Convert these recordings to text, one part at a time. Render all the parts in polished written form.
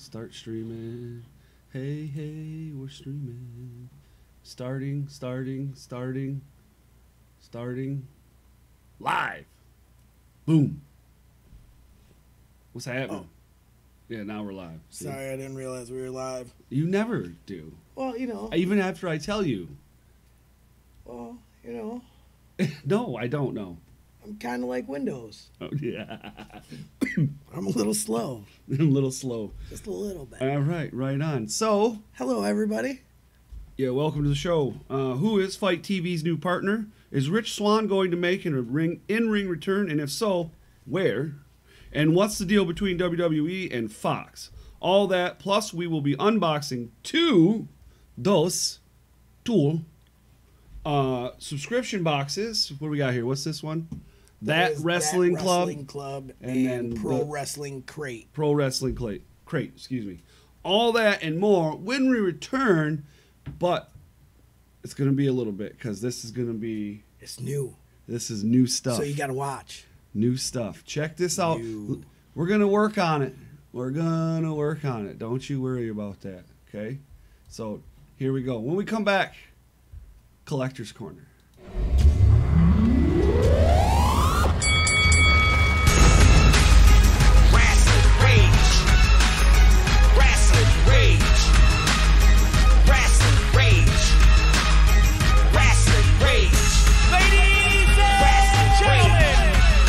Start streaming. Hey, hey, we're streaming. Starting. Live. Boom. What's happening? Oh. Yeah, now we're live. See? Sorry, I didn't realize we were live. You never do. Well, you know. Even after I tell you. Well, you know. No, I don't know. I'm kind of like Windows. Oh, yeah. I'm a little slow. A little slow. Just a little bit. All right, right on. So. Hello, everybody. Yeah, welcome to the show. Who is Fight TV's new partner? Is Rich Swann going to make in-ring return? And if so, where? And what's the deal between WWE and Fox? All that, plus we will be unboxing two subscription boxes. What do we got here? What's this one? That Wrestling Club and then Pro Wrestling Crate. Pro Wrestling Crate, excuse me. All that and more when we return, but it's going to be a little bit because this is going to be... It's new. This is new stuff. So you got to watch. New stuff. Check this out. We're going to work on it. We're going to work on it. Don't you worry about that, okay? So here we go. When we come back, Collector's Corner. Rasslin Rage. Rasslin Rage. Rasslin Rage. Rasslin Rage. Ladies and gentlemen,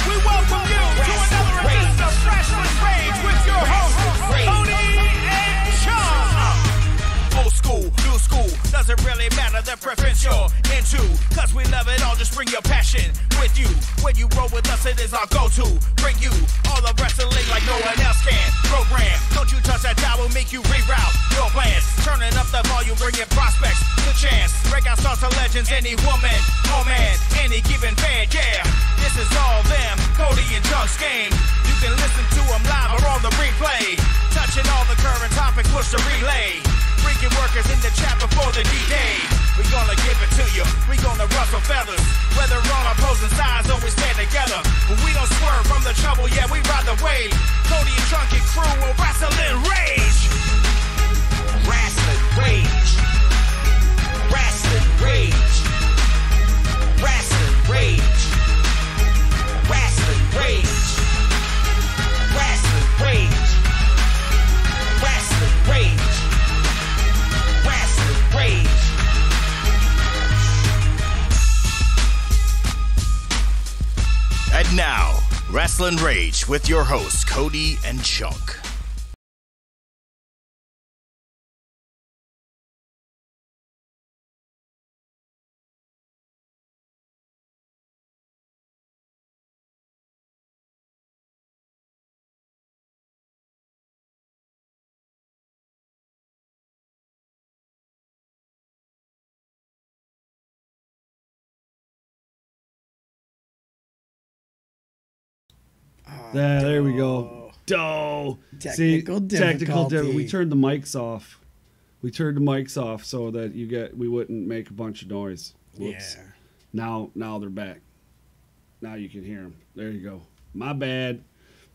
we welcome you to another edition of Rasslin Rage with your hosts, Tony and Sean. Old school, new school, doesn't really matter the preference you're into, cause we love it all, just bring your passion with you. When you roll with us, it is our go-to. Bring you all the wrestling like no one else can. Program, don't you touch that dial, will make you reroute your plans. Turning up the volume, bringing prospects to chance. Breakout stars to legends, any woman, oh man, any given fan, yeah. This is all them, Cody and Junk's game. You can listen to them live or on the replay. Touching all the current topics, push the relay. Freaking workers in the chat before the D-Day. We gonna give it to you, we gonna rustle feathers. Whether on opposing sides, always stand together. But we don't swerve from the trouble, yeah, we ride the wave. Cody and Trunk and crew will Rasslin Rage. Rasslin Rage. Rasslin Rage. Rasslin Rage. Rasslin Rage. Rasslin Rage. Rasslin Rage. Rasslin Rage. And now, Rasslin Rage with your hosts, Cody and Chunk. There we go. Technical difficulty. We turned the mics off. We turned the mics off so that we wouldn't make a bunch of noise. Whoops. Yeah. Now they're back. Now you can hear them. There you go. My bad.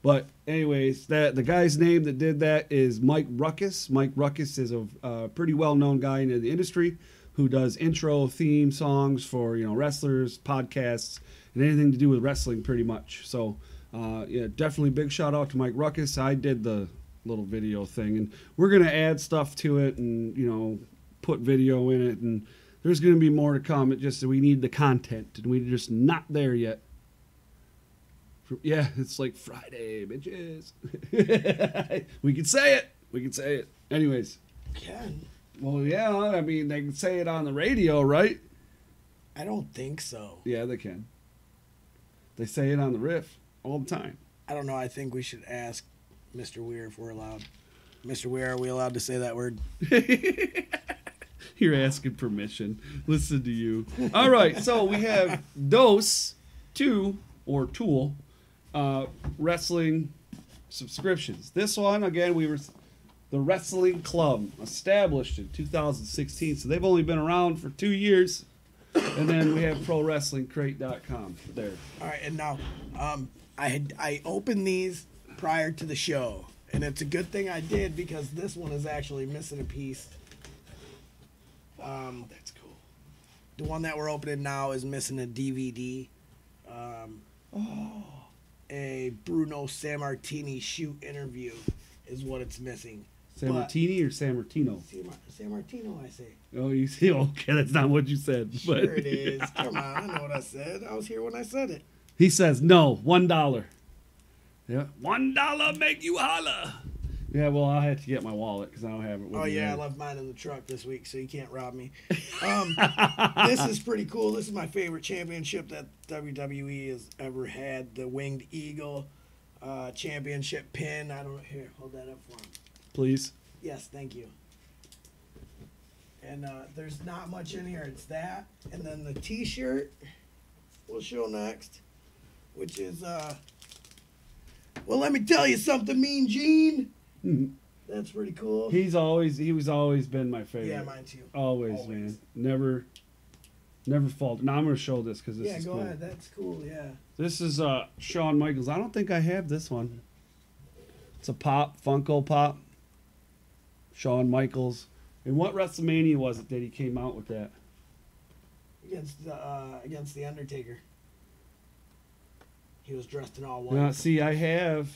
But anyways, the guy's name that did that is Mike Ruckus. Mike Ruckus is a pretty well-known guy in the industry who does intro theme songs for wrestlers, podcasts, and anything to do with wrestling pretty much. So yeah, definitely big shout out to Mike Ruckus. I did the little video thing, and we're gonna add stuff to it, and put video in it, and there's gonna be more to come. It just we need the content, and we're just not there yet. Yeah, it's like Friday, bitches. We can say it. We can say it. Anyways. Can. Well, yeah. I mean, they can say it on the radio, right? I don't think so. Yeah, they can. They say it on the riff all the time. I don't know. I think we should ask Mr. Weir if we're allowed. Mr. Weir, are we allowed to say that word? You're asking permission. Listen to you. All right, so we have Tool wrestling subscriptions. This one, again, the Wrestling Club, established in 2016, so they've only been around for 2 years. And then we have ProWrestlingCrate.com there. All right, and now I opened these prior to the show, And it's a good thing I did because this one is actually missing a piece. That's cool. The one that we're opening now is missing a DVD. A Bruno Sammartini shoot interview is what it's missing. Sammartini or Sammartino? Sammartino, I say. Oh, you see? Okay, that's not what you said. But Sure it is. Come on, I know what I said. I was here when I said it. He says no, $1. Yeah, $1 make you holla. Yeah, well, I had to get my wallet because I don't have it with Oh me. yeah, I left mine in the truck this week, so you can't rob me. This is pretty cool. This is my favorite championship that WWE has ever had. The Winged Eagle championship pin. I don't here. Hold that up for him. Please. Yes, thank you. And there's not much in here. It's that, and then the T-shirt we'll show next, which is well, let me tell you something, Mean Gene. That's pretty cool. He was always been my favorite. Yeah, mine too. Always, man. Never faulted. Now I'm gonna show this because this is cool. Yeah, go ahead. That's cool. Yeah. This is Shawn Michaels. I don't think I have this one. It's a Pop, Funko Pop. Shawn Michaels. And what WrestleMania was it that he came out with that? Against the Undertaker. He was dressed in all white. Now, see, I have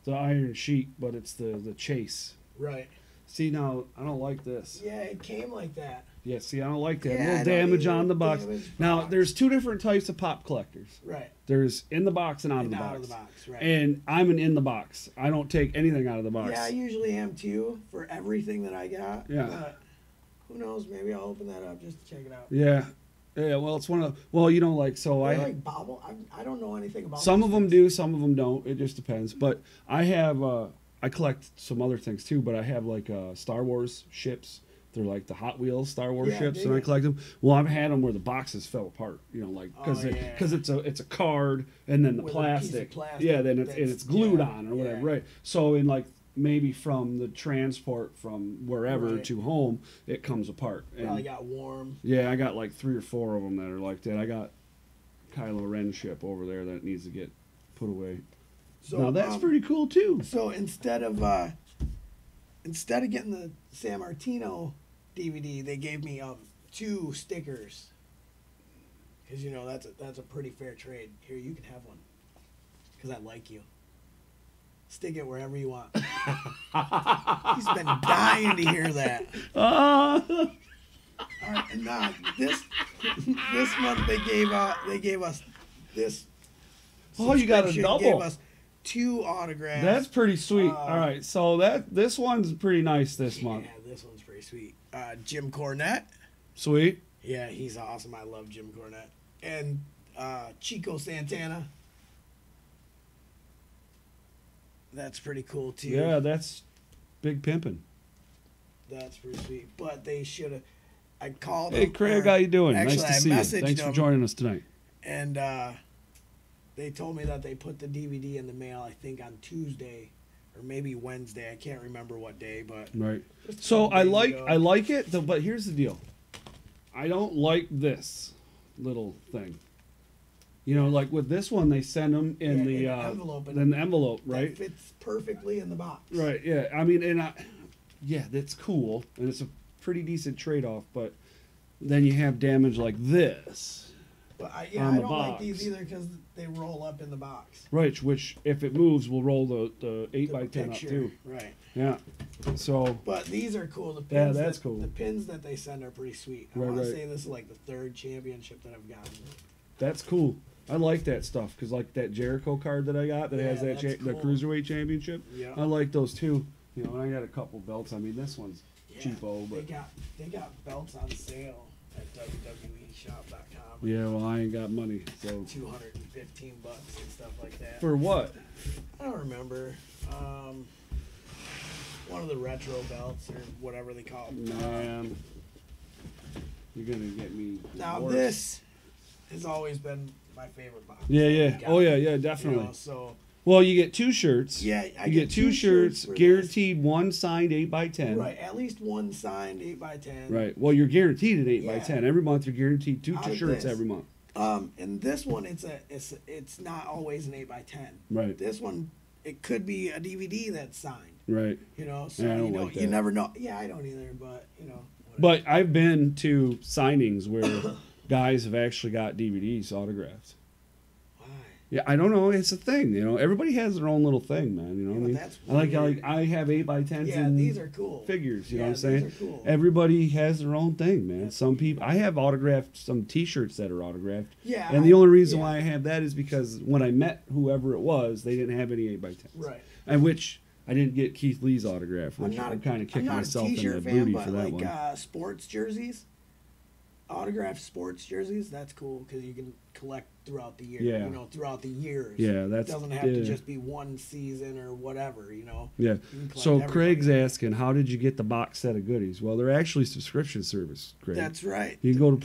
the Iron Sheik, but it's the Chase. Right. See, now, I don't like this. Yeah, it came like that. Yeah, see, I don't like that. Yeah, A I little don't damage either. on the box. Damaged Now, box. there's two different types of pop collectors. Right. There's in the box and out of And the out box. of the box, right. And I'm an in the box. I don't take anything out of the box. Yeah, I usually am too for everything that I got. Yeah. But who knows? Maybe I'll open that up just to check it out. Yeah. Yeah, well, it's one of the, well, you know, like, so I I like bobble. I don't know anything about some those of them things. do, some of them don't. It just depends. But I have, I collect some other things too, but I have like Star Wars ships. They're like the Hot Wheels Star Wars Yeah, ships, dig and I it. collect them. Well, I've had them where the boxes fell apart, you know, like because Oh, yeah. it's a card and then the With a piece of plastic, plastic yeah, then it's that's- glued yeah, on or whatever, yeah. right? So in like maybe from the transport from wherever Right. to home, it comes apart. And Probably got warm. yeah, I got like 3 or 4 of them that are like that. I got Kylo Ren ship over there that needs to get put away. So Now that's pretty cool too. So instead of getting the Sammartino DVD, they gave me 2 stickers. Cause you know that's a pretty fair trade. Here, you can have one. Cause I like you. Stick it wherever you want. He's been dying to hear that. All right, and this month they gave us this. Oh, you got a subscription, double. Gave us 2 autographs. That's pretty sweet. All right, so this one's pretty nice this month. Yeah, this one's pretty sweet. Jim Cornette. Sweet. Yeah, he's awesome. I love Jim Cornette. And Chico Santana. That's pretty cool too. Yeah, that's big pimping. That's pretty sweet. But they should have. I called. Hey, them, Craig, or how you doing? actually, Nice to I see you. messaged Thanks for them, joining us tonight. And they told me that they put the DVD in the mail. I think on Tuesday, or maybe Wednesday. I can't remember what day, but Right. just a So couple I days like ago. it, but here's the deal. I don't like this little thing. You know, like with this one, they send them in Yeah, the in an envelope, and in the envelope, that right? fits perfectly in the box. Right. Yeah. I mean, yeah, that's cool, and it's a pretty decent trade-off. But then you have damage like this, But I on the don't like box. these either because they roll up in the box. right? Which, if it moves, will roll the 8x10 up Picture. too. Right. Yeah. So But these are cool. The Yeah, pins that's cool. The pins that they send are pretty sweet. I Right, want to right. say this is like the 3rd championship that I've gotten. that's cool. I like that stuff because like that Jericho card that I got that Yeah, has that that's the cool. Cruiserweight Championship. Yeah. I like those too. You know, and I got a couple belts. I mean, this one's Yeah, cheapo, but they got belts on sale at WWEshop.com. yeah, well, I ain't got money, so $215 and stuff like that. for what? I don't remember. One of the retro belts or whatever they call it. Man, you're gonna get me. Now worse. this has always been my favorite box. Yeah, yeah. Got Oh, yeah, it. yeah, You definitely. know, so Well, you get 2 shirts. yeah, I You get 2 shirts, for this. guaranteed 1 signed 8x10. Right, at least 1 signed 8x10. Right. Well, you're guaranteed an 8x10 Yeah. every month. You're guaranteed 2 Out of shirts this. every month. And this one, it's not always an 8x10. Right. This one it could be a DVD that's signed. Right. You know, so Yeah, I don't you know, like you that. never know. Yeah, I don't either, but you know. Whatever. But I've been to signings where guys have actually got DVDs autographed. Why? Yeah, I don't know. It's a thing, you know. Everybody has their own little thing, man. You know what I mean? That's I have 8x10s yeah, and these are cool. figures. You know Yeah, what I'm saying? these are cool. Everybody has their own thing, man. That's Some people. I have autographed some T-shirts that are autographed. Yeah. And the only reason yeah. why I have that is because when I met whoever it was, they didn't have any 8x10s. Right. And which I didn't get Keith Lee's autograph, which I'm kind of kicking myself in the t-shirt booty fan, for but that like one. sports jerseys, autographed sports jerseys. That's cool because you can collect throughout the year. Yeah. You know, throughout the years. Yeah, It that's doesn't have to just be one season or whatever. You know. Yeah. You can collect So everybody. Craig's asking, how did you get the box set of goodies? Well, they're actually subscription service, Craig. That's right. You can go to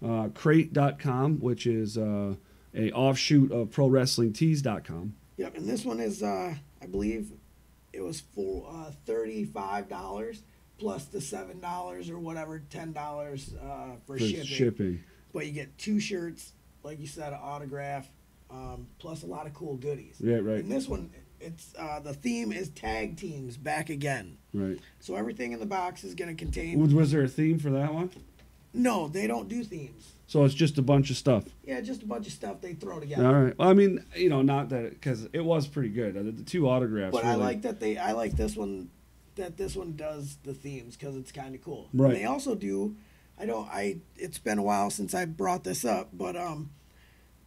ProWrestlingCrate.com, which is a offshoot of ProWrestlingTees.com. Yep, and this one is, I believe, it was for $35 plus the $7 or whatever, $10 for shipping. But you get 2 shirts, like you said, an autograph, plus a lot of cool goodies. Yeah, right. And this one, it's the theme is tag teams back again. Right. So everything in the box is going to contain. Was there a theme for that one? No, they don't do themes. So it's just a bunch of stuff. Yeah, just a bunch of stuff they throw together. All right. Well, I mean, you know, not that because it was pretty good. The 2 autographs. But really, I like that I like this one, that this one does the themes because it's kind of cool. Right. And they also do. It's been a while since I brought this up, but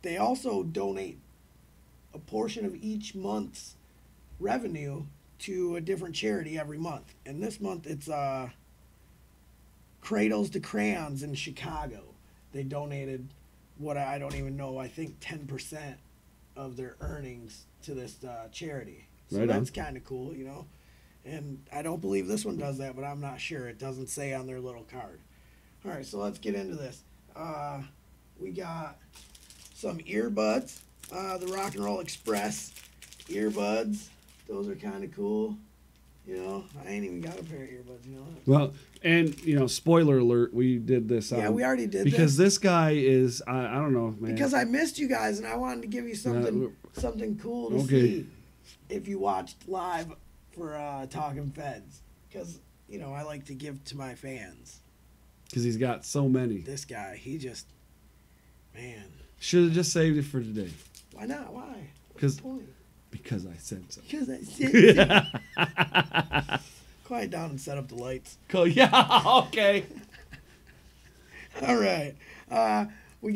they also donate a portion of each month's revenue to a different charity every month. And this month it's Cradles to Crayons in Chicago. They donated what I don't even know. I think 10% of their earnings to this charity. So Right on. that's kind of cool, you know. And I don't believe this one does that, but I'm not sure. It doesn't say on their little card. All right, so let's get into this. We got some earbuds, the Rock and Roll Express earbuds. Those are kind of cool. You know, I ain't even got a pair of earbuds, you know. Well, and, you know, spoiler alert, we did this. Yeah, we already did because this. this guy is, I don't know, man. Because I missed you guys, and I wanted to give you something cool to Okay. see if you watched live for Talking Feds. Because, you know, I like to give to my fans. Because he's got so many. This guy, he just, man. Should have just saved it for today. Why not? Why? What's 'Cause- the point? Because I said so. Because I said Quiet down and set up the lights. Cool. Yeah, okay. All right. We've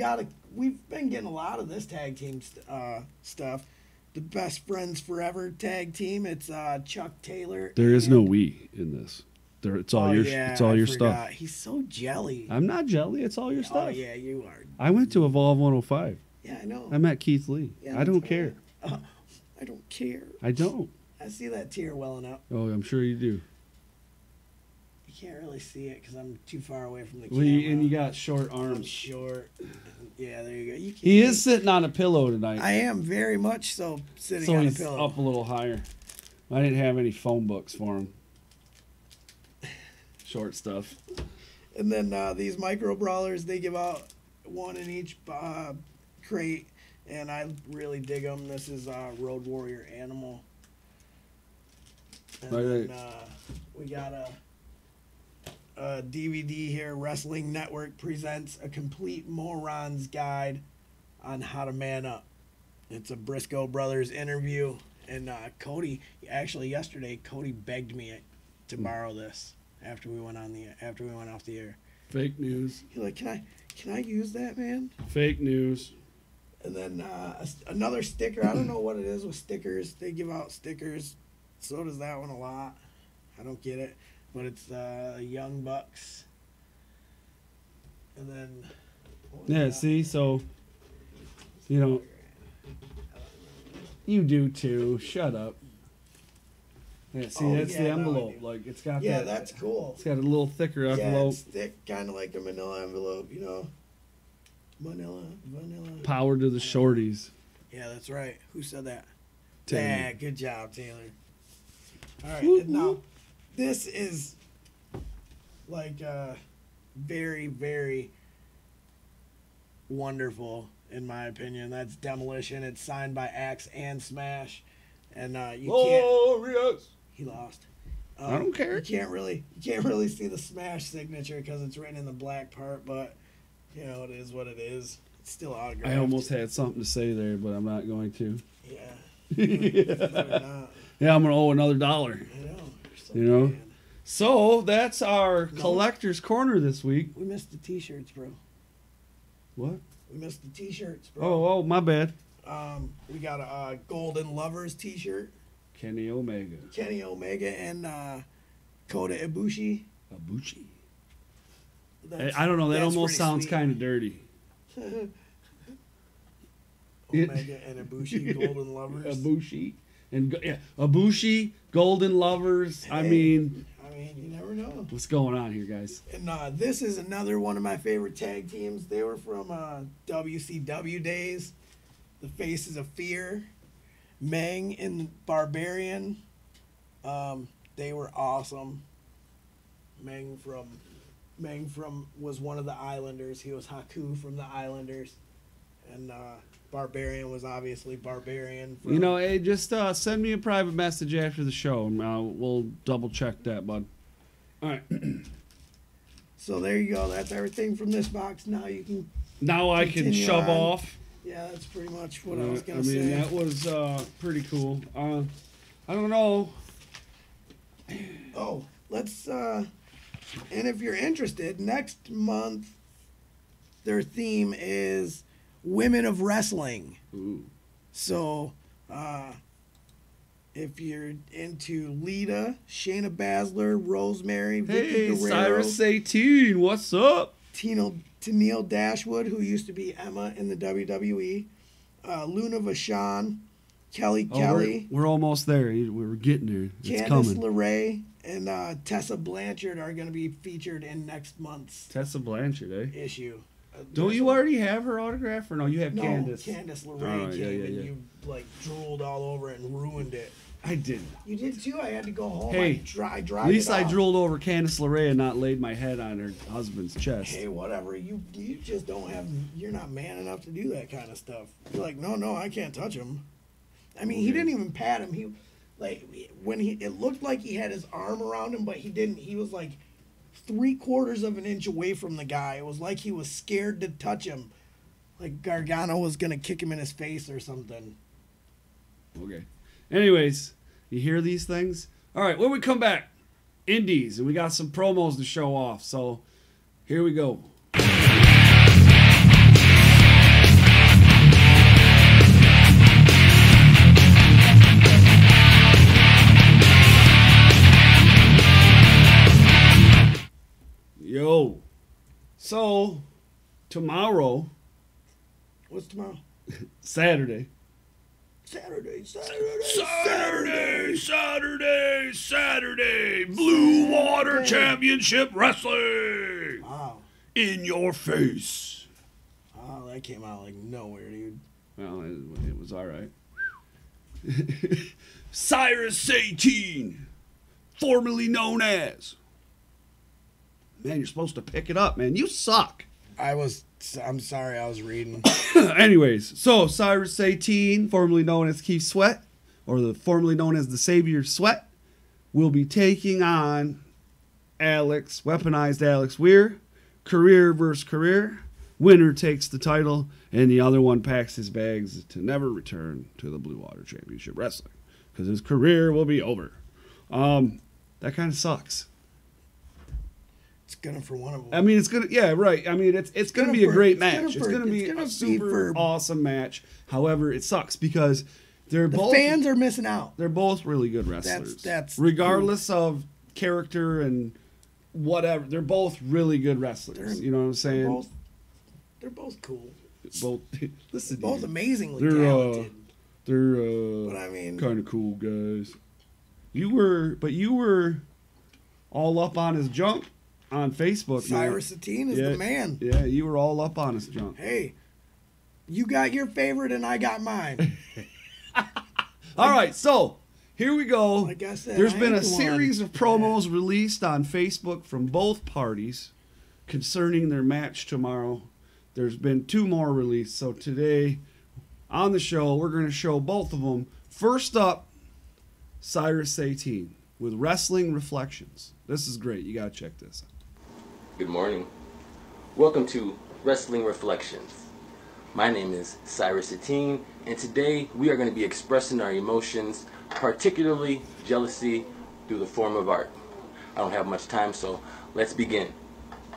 been getting a lot of this tag team stuff. The Best Friends Forever tag team. It's Chuck Taylor. There is no we in this. It's all your yeah, it's all I your forgot. stuff. He's so jelly. I'm not jelly. It's all your stuff. Oh yeah, you are. I went to Evolve 105. Yeah, I know. I met Keith Lee. Yeah, I don't that's care. right. I don't care. I don't. I see that tear welling up. Oh, I'm sure you do. You can't really see it because I'm too far away from the Well, camera. and you got short I'm arms. short. Yeah, there you go. You can't He is sitting on a pillow tonight. I am very much so sitting so on a he's pillow. up a little higher. I didn't have any phone books for him. Short stuff. And then these micro brawlers, they give out one in each crate, and I really dig them. This is Road Warrior Animal. And Right. then we got a DVD here. Wrestling Network presents A Complete Moron's Guide on How to Man Up. It's a Briscoe Brothers interview, and Cody, actually yesterday, Cody begged me to borrow this after we went off the air. Fake news. He's like, can I use that, man? Fake news. And then another sticker. I don't know what it is with stickers. They give out stickers. So does that one a lot. I don't get it. But it's Young Bucks. And then... what was Yeah, that? see, so, you know, you do too. Shut up. Yeah, see, Oh, that's yeah, the no, I envelope. do. Like, it's got Yeah, that. that's cool. It's got a little thicker Yeah, envelope. it's thick, kind of like a manila envelope, you know. Vanilla. Power to the shorties. Yeah, that's right. Who said that? Taylor. Yeah, good job, Taylor. All right, Whoop, and now whoop. this is like very, very wonderful in my opinion. That's Demolition. It's signed by Axe and Smash. And you can't. Glorious. He lost. I don't care. You can't really see the Smash signature because it's written in the black part, but you know it is what it is. It's still autographed. I almost had something to say there, but I'm not going to. Yeah. Yeah. Yeah, I'm gonna owe another $1. I know. So You know? bad. So that's our collector's corner this week. We missed the T-shirts, bro. What? We missed the T-shirts, bro. Oh, my bad. We got a Golden Lovers T-shirt. Kenny Omega. Kenny Omega and Kota Ibushi. Ibushi. That's- I don't know. That that's almost pretty sounds sweet. kind of dirty. Omega and Ibushi, Golden Lovers. Ibushi. And Ibushi, Golden Lovers. I mean, you never know. what's going on here, guys? And this is another one of my favorite tag teams. They were from WCW days. The Faces of Fear, Meng and Barbarian. They were awesome. Meng from was one of the Islanders. He was Haku from the Islanders, and Barbarian was obviously Barbarian. From, You know, hey, just send me a private message after the show, and we'll double check that, bud. All right. So there you go. That's everything from this box. Now you can. Now I can Continue shove on. off. Yeah, that's pretty much what I was gonna I mean, say. that was pretty cool. I don't know. Oh, let's and if you're interested, next month their theme is Women of Wrestling. Ooh. So, if you're into Lita, Shayna Baszler, Rosemary, Vicky Hey, Guerrero, Cyrus Satin, what's up? Tennille Dashwood, who used to be Emma in the WWE, Luna Vachon, Kelly Kelly, We're almost there. We're getting there. It's Candice coming. LeRae, and Tessa Blanchard are going to be featured in next month's Tessa Blanchard, eh? issue. Don't you already have her autograph, or no? You have No, Candice. Candice LeRae Oh, came yeah, and yeah. you like drooled all over it and ruined it. I didn't. You did too. I had to go home. Hey, I dried At least it I off. drooled over Candice LeRae and not laid my head on her husband's chest. Hey, whatever. You just don't have. You're not man enough to do that kind of stuff. You're like, no, I can't touch him. I mean, he didn't even pat him. He, like, it looked like he had his arm around him, but he didn't. He was like 3/4 of an inch away from the guy. It was like he was scared to touch him, like Gargano was gonna kick him in his face or something. Okay. Anyways, you hear these things? All right, when we come back, Indies, and we got some promos to show off. So here we go. Yo. So tomorrow, What's tomorrow? Saturday. Saturday. Blue Water Championship Wrestling. Wow. In your face. Oh, that came out like nowhere, dude. Well, it was all right. Cyrus Satin, formerly known as. Man, you're supposed to pick it up, man. You suck. I'm sorry, I was reading. Anyways, so Cyrus Satin, formerly known as Keith Sweat, or formerly known as the Savior Sweat, will be taking on Weaponized Alex Weir, career versus career. Winner takes the title, and the other one packs his bags to never return to the Blue Water Championship Wrestling because his career will be over. That kind of sucks. It's gonna for one of them. I mean, it's gonna, yeah, right. I mean, it's gonna be a great match. It's gonna be a super for- awesome match. However, it sucks because they're The both fans are missing out. they're both really good wrestlers. That's regardless of character and whatever. They're both really good wrestlers. You know what I'm saying? They're both cool. Both listen, Both dude. amazingly They're talented. they're But I mean, kind of cool guys. You were all up on his junk on Facebook. Cyrus Satin is the man. Yeah, you were all up on his junk. Hey, you got your favorite and I got mine. All right, so here we go. Like I said, There's I been ain't a the one. series of promos released on Facebook from both parties concerning their match tomorrow. There's been 2 more released. So today on the show, we're going to show both of them. First up, Cyrus Satin with Wrestling Reflections. This is great. You got to check this out. Good morning. Welcome to Wrestling Reflections. My name is Cyrus Satin, and today we are going to be expressing our emotions, particularly jealousy, through the form of art. I don't have much time, so let's begin.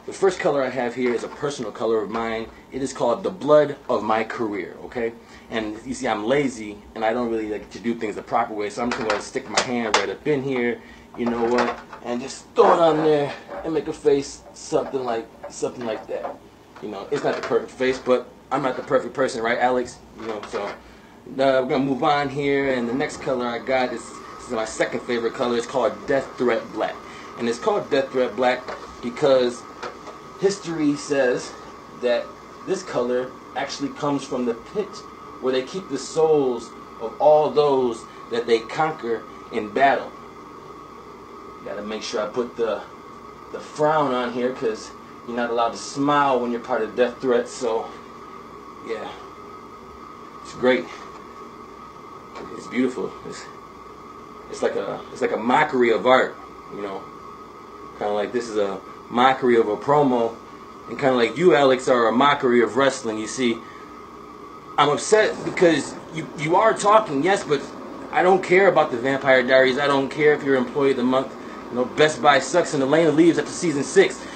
The first color I have here is a personal color of mine. It is called the blood of my career, okay? And you see, I'm lazy, and I don't really like to do things the proper way, so I'm just going to stick my hand right up in here, you know what, and just throw it on there and make a face something like that. You know, it's not the perfect face, but I'm not the perfect person, right, Alex? You know, so we're going to move on here, and the next color I got is my second favorite color. It's called Death Threat Black. And it's called Death Threat Black because history says that this color actually comes from the pit where they keep the souls of all those that they conquer in battle. Gotta make sure I put the frown on here because you're not allowed to smile when you're part of Death Threat, so yeah, it's great. It's beautiful. It's like a mockery of art, you know. Kind of like this is a mockery of a promo, and kind of like you, Alex, are a mockery of wrestling. You see, I'm upset because you are talking, yes, but I don't care about the Vampire Diaries. I don't care if you're Employee of the Month. You know, Best Buy sucks in the lane of leaves after season 6.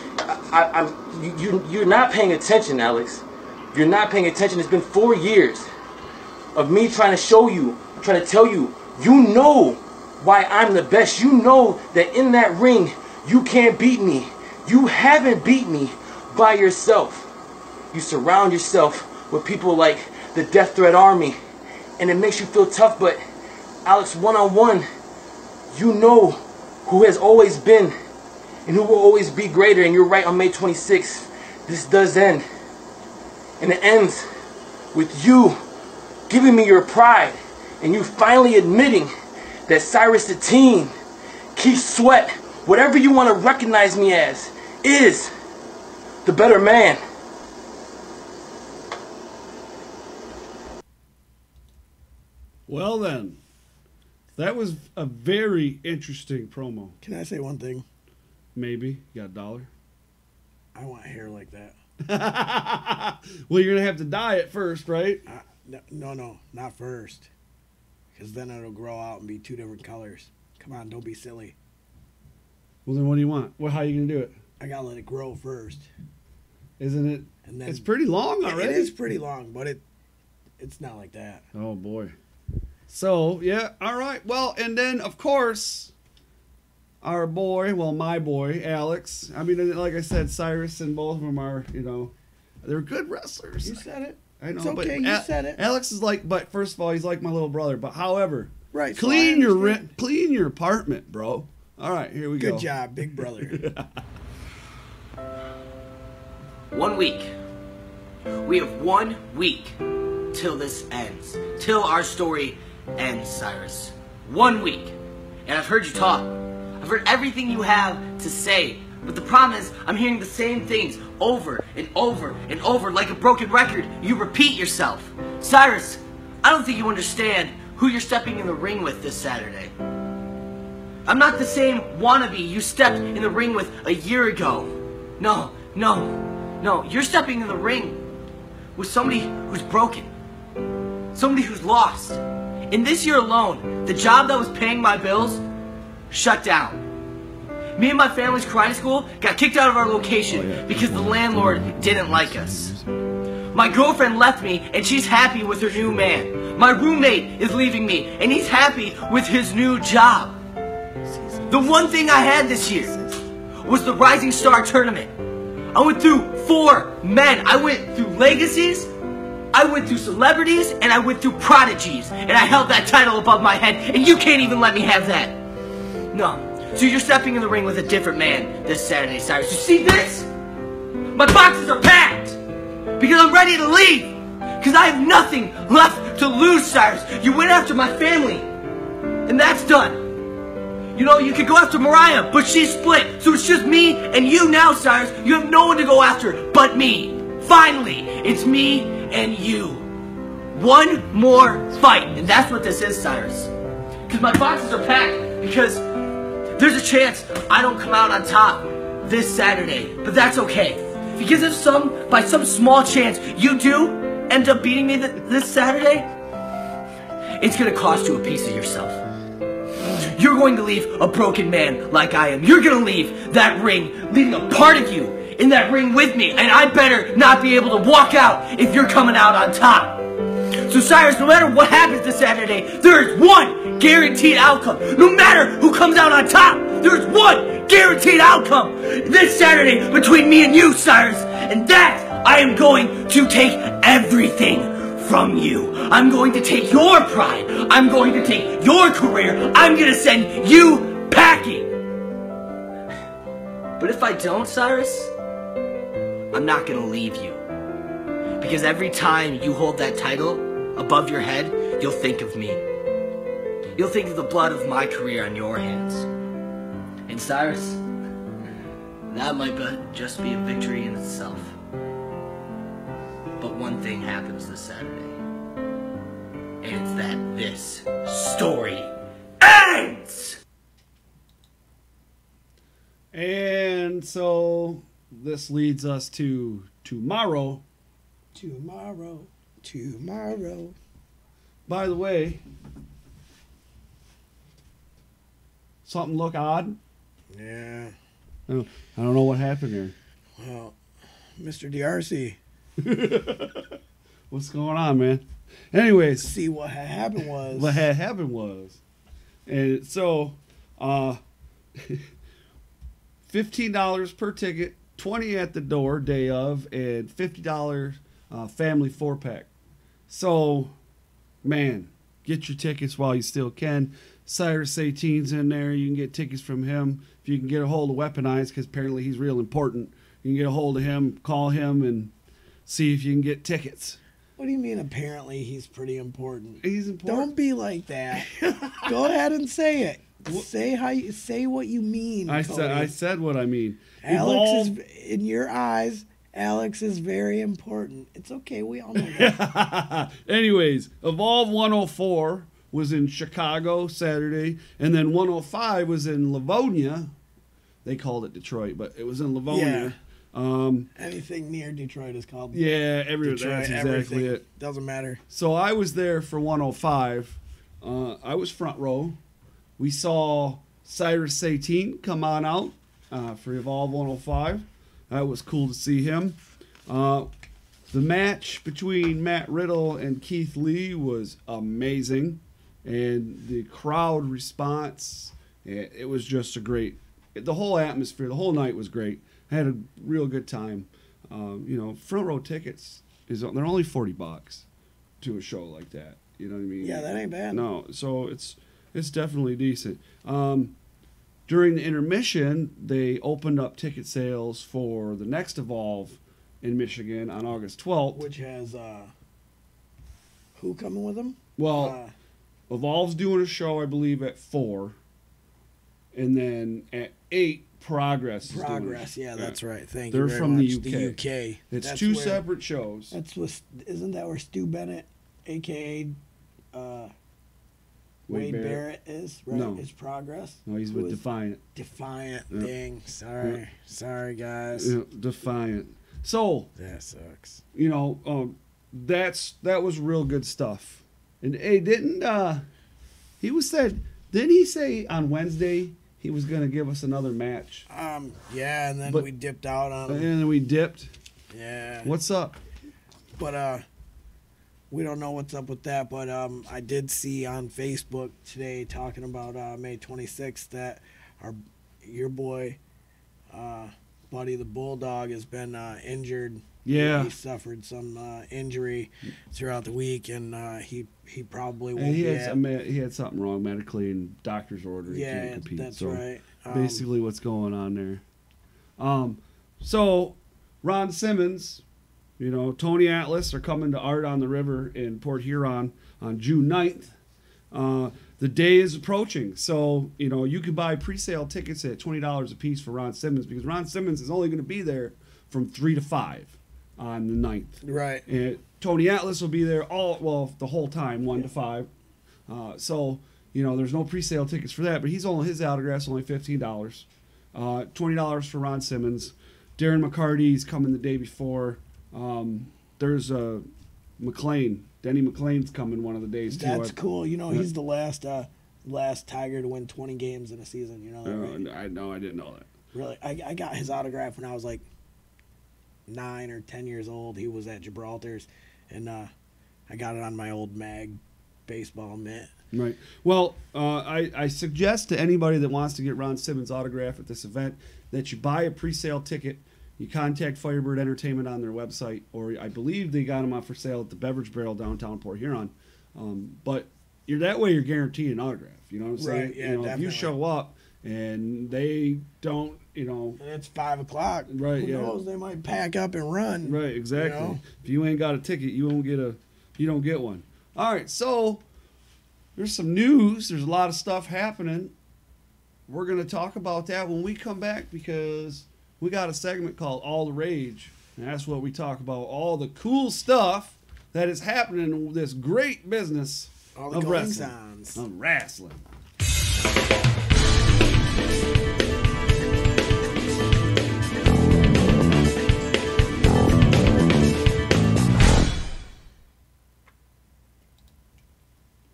You're not paying attention, Alex. You're not paying attention. It's been 4 years of me trying to show you, trying to tell you, you know why I'm the best. You know that in that ring, you can't beat me. You haven't beat me by yourself. You surround yourself with people like the Death Threat Army, and it makes you feel tough, but Alex, one-on-one, you know who has always been and who will always be greater, and you're right, on May 26th, this does end. And it ends with you giving me your pride and you finally admitting that Cyrus Satin, Keith Sweat, whatever you want to recognize me as, is the better man. Well then, that was a very interesting promo. Can I say one thing? Maybe. You got $1? I want hair like that. Well, you're going to have to dye it first, right? No, not first. Because then it'll grow out and be 2 different colors. Come on, don't be silly. Well, then what do you want? Well, how are you going to do it? I got to let it grow first. Isn't it? And then it's pretty long already. It is pretty long, but it's not like that. Oh, boy. So, yeah, all right. Well, and then, of course, our boy, well, my boy, Alex. I mean, like I said, Cyrus and both of them are, you know, they're good wrestlers. You said it. I know, it's okay, you said it. Alex is like, but first of all, he's like my little brother. But however, right, clean your apartment, bro. All right, here we go. Good job, big brother. 1 week. We have 1 week till this ends. Till our story ends, Cyrus. 1 week. And I've heard you talk. I've heard everything you have to say. But the problem is, I'm hearing the same things over and over and over like a broken record. You repeat yourself. Cyrus, I don't think you understand who you're stepping in the ring with this Saturday. I'm not the same wannabe you stepped in the ring with a year ago. No. You're stepping in the ring with somebody who's broken. Somebody who's lost. In this year alone, the job that was paying my bills shut down. Me and my family's karate school got kicked out of our location because the landlord didn't like us. My girlfriend left me and she's happy with her new man. My roommate is leaving me and he's happy with his new job. The one thing I had this year was the Rising Star Tournament. I went through 4 men. I went through legacies, I went through celebrities, and I went through prodigies. And I held that title above my head and you can't even let me have that. No. So you're stepping in the ring with a different man this Saturday, Cyrus. You see this? My boxes are packed because I'm ready to leave. Because I have nothing left to lose, Cyrus. You went after my family, and that's done. You know, you could go after Mariah, but she's split. So it's just me and you now, Cyrus. You have no one to go after but me. Finally, it's me and you. One more fight, and that's what this is, Cyrus. because my boxes are packed, because there's a chance I don't come out on top this Saturday, but that's okay. Because if by some small chance you do end up beating me this Saturday, it's gonna cost you a piece of yourself. You're going to leave a broken man like I am. You're gonna leave that ring, leaving a part of you in that ring with me, and I better not be able to walk out if you're coming out on top. So Cyrus, no matter what happens this Saturday, there is one guaranteed outcome. No matter who comes out on top, there's one guaranteed outcome this Saturday between me and you, Cyrus. And that I am going to take everything from you. I'm going to take your pride. I'm going to take your career. I'm going to send you packing. But if I don't, Cyrus, I'm not going to leave you. Because every time you hold that title above your head, you'll think of me. You'll think of the blood of my career on your hands. And Cyrus, that might just be a victory in itself. But one thing happens this Saturday. And it's that this story ends! And so this leads us to tomorrow. Tomorrow. By the way, something look odd? Yeah. I don't know what happened here. Well, Mr. DRC. What's going on, man? Anyways, See, what had happened was... what had happened was, and so, $15 per ticket, $20 at the door day of, and $50 family 4-pack. So, man, get your tickets while you still can. Cyrus Satin's in there. You can get tickets from him. If you can get a hold of Weaponized, because apparently he's real important, you can get a hold of him, call him, and see if you can get tickets. What do you mean apparently he's pretty important? He's important. Don't be like that. Go ahead and say it. Say what you mean. I Cody. said what I mean. Alex is, in your eyes, Alex is very important. It's okay. We all know that. Anyways, Evolve 104 was in Chicago Saturday, and then 105 was in Livonia. They called it Detroit, but it was in Livonia. Anything near Detroit is called Detroit. That's exactly everything. it. Doesn't matter. So I was there for 105. I was front row. We saw Cyrus Satin come on out for Evolve 105. That was cool to see him. The match between Matt Riddle and Keith Lee was amazing. And the crowd response, it was just the whole atmosphere, the whole night was great. I had a real good time. Front row tickets, they're only $40 to a show like that. You know what I mean? Yeah, that ain't bad. No, so it's definitely decent. During the intermission, they opened up ticket sales for the next Evolve in Michigan on August 12th. Which has who coming with them? Well, Evolve's doing a show, I believe, at 4. And then at 8, Progress. Yeah, that's right. Thank They're you very from much. the UK. It's That's two where- separate shows. Isn't that where Stu Bennett, a.k.a. Wade Barrett is? Right? No. It's Progress? No, he's Who with is- Defiant. Defiant. Yeah. Dang. Sorry. Yeah. Sorry, guys. Yeah, Defiant. So, That sucks. that was real good stuff. And hey, didn't he say on Wednesday he was going to give us another match? Yeah, and then But- we dipped out on And him. then we dipped. Yeah. What's up? But we don't know what's up with that. But I did see on Facebook today talking about May 26th that your boy, Buddy the Bulldog, has been injured. Yeah. He suffered some injury throughout the week, and he probably And won't he be had something wrong medically and doctor's order. He Yeah, can't compete. that's so right. Basically, what's going on there? So Ron Simmons, Tony Atlas are coming to Art on the River in Port Huron on June 9th. The day is approaching, so you can buy pre-sale tickets at $20 a piece for Ron Simmons, because Ron Simmons is only going to be there from 3 to 5 on the 9th. Right. And Tony Atlas will be there the whole time, 1 to 5. So you know, there's no pre-sale tickets for that, but his autograph's only $15. $20 for Ron Simmons. Darren McCarty's coming the day before. There's Denny McLean's coming one of the days too. That's cool. You know, he's the last Tiger to win 20 games in a season. You know that, right? I didn't know that. Really, I got his autograph when I was like 9 or 10 years old. He was at Gibraltar's, and I got it on my old mag baseball mitt. Right. Well, I suggest to anybody that wants to get Ron Simmons' autograph at this event that you buy a pre-sale ticket. You contact Firebird Entertainment on their website, or I believe they got them on for sale at the Beverage Barrel downtown Port Huron. But that way you're guaranteed an autograph. You know what I'm saying? Right, yeah, you know, definitely. if you show up and they don't, you know. And it's 5 o'clock. Right, Who yeah. knows? They might pack up and run. Right, exactly. You know? If you ain't got a ticket, you don't get one. All right, so there's some news. There's a lot of stuff happening. We're going to talk about that when we come back because we got a segment called All the Rage. And that's what we talk about, all the cool stuff that is happening in this great business All the of goings wrestling. ons. Of wrestling.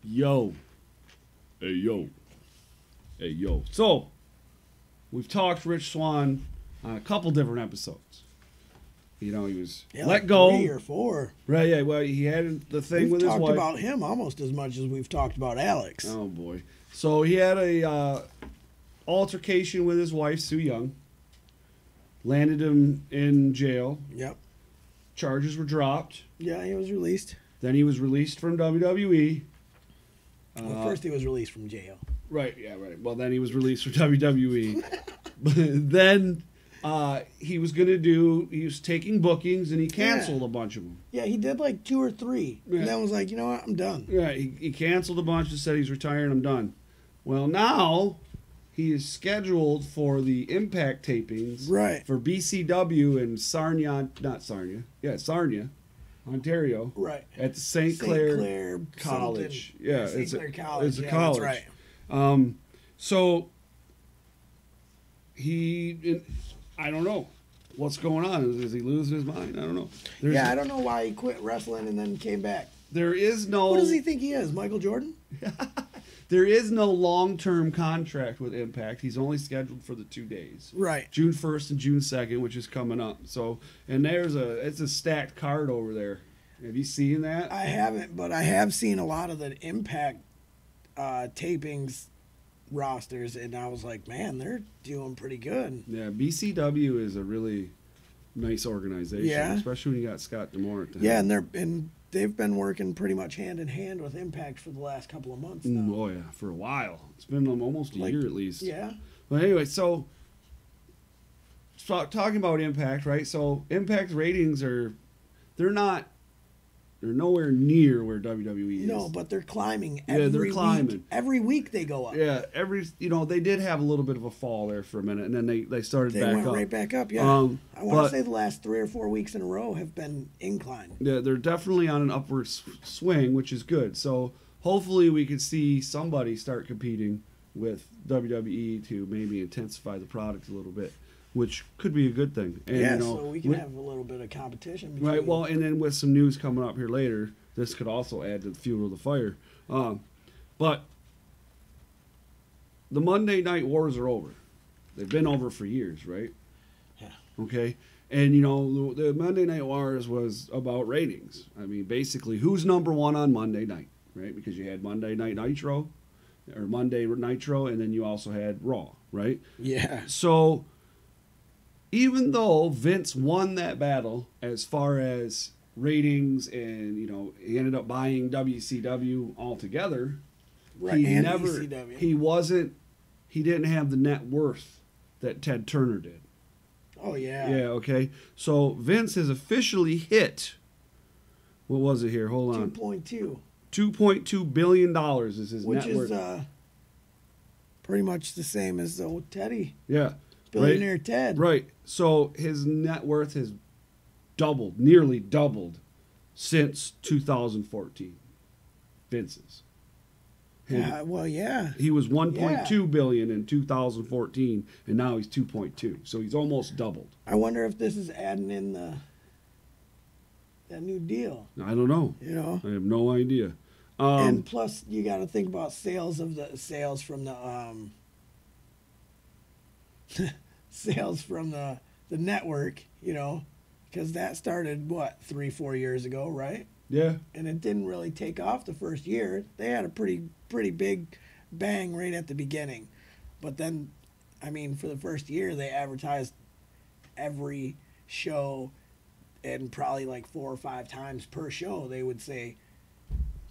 Yo. Hey, yo. Hey, yo. So, we've talked Rich Swann on a couple different episodes. You know, he was Yeah, let like go. 3 or 4. Right, yeah. Well, he had the thing We've with his talked wife. about him almost as much as we've talked about Alex. Oh, boy. So, he had a altercation with his wife, Sue Young. Landed him in jail. Yep. Charges were dropped. Yeah, he was released. Then he was released from WWE. Well, first he was released from jail. Right, yeah, right. Well, then he was released from WWE. But then he was taking bookings and he canceled a bunch of them. Yeah, he did like 2 or 3. Yeah. And then was like, you know what, I'm done. Yeah, he canceled a bunch and said he's retiring, I'm done. Well, now he is scheduled for the Impact tapings Right. for BCW in Sarnia, Ontario. Right. At the St. Clair College. something. Yeah, St. Clair College. It's a Yeah, college. That's right. So I don't know what's going on. Is he losing his mind? I don't know. I don't know why he quit wrestling and then came back. There is no. Who does he think he is? Michael Jordan? There is no long-term contract with Impact. He's only scheduled for the 2 days. Right. June 1st and June 2nd, which is coming up. So, and it's a stacked card over there. Have you seen that? I haven't, but I have seen a lot of the Impact tapings rosters, and I was like, man, they're doing pretty good. Yeah, BCW is a really nice organization, Yeah. especially when you got Scott D'Amore at the Yeah, head. and they've been working pretty much hand in hand with Impact for the last couple of months now. Oh yeah, for a while. It's been almost a Like, year at least. Yeah. But anyway, so talking about Impact, right? So Impact ratings they're nowhere near where WWE is. No, but they're climbing Yeah, every they're week. climbing. Every week they go up. Yeah, they did have a little bit of a fall there for a minute, and then they started They back went up. right back up, yeah. I want but- to say the last 3 or 4 weeks in a row have been incline. Yeah, they're definitely on an upward swing, which is good. So hopefully we could see somebody start competing with WWE to maybe intensify the product a little bit, which could be a good thing. And, Yeah, you know, so we can have a little bit of competition. right. between- Well, and then with some news coming up here later, this could also add to the fuel of the fire. But the Monday Night Wars are over. They've been over for years, right? Yeah. Okay. And, you know, the Monday Night Wars was about ratings. I mean, basically, who's number one on Monday night, right? Because you had Monday Night Nitro, or Monday Nitro, and then you also had Raw, right? Yeah. So, even though Vince won that battle as far as ratings and, you know, he ended up buying WCW altogether, Right, he and never, ECW. he didn't have the net worth that Ted Turner did. Oh, yeah. Yeah, okay. So Vince has officially hit, what was it here? Hold on. 2.2. $2.2 billion is his Which net worth. is pretty much the same as the old Teddy. Yeah. Billionaire right, Ted. Right. So his net worth has doubled, nearly doubled, since 2014. Vince's. Yeah, well, yeah. He was 1.2 billion in 2014, and now he's 2.2. So he's almost doubled. I wonder if this is adding in that new deal. I don't know. You know, I have no idea. and plus you got to think about sales from the sales from the network. You know, because that started what 3-4 years ago, right? Yeah. And it didn't really take off the first year. They had a pretty big bang right at the beginning. But then, I mean, for the first year, they advertised every show, and probably like 4 or 5 times per show, they would say,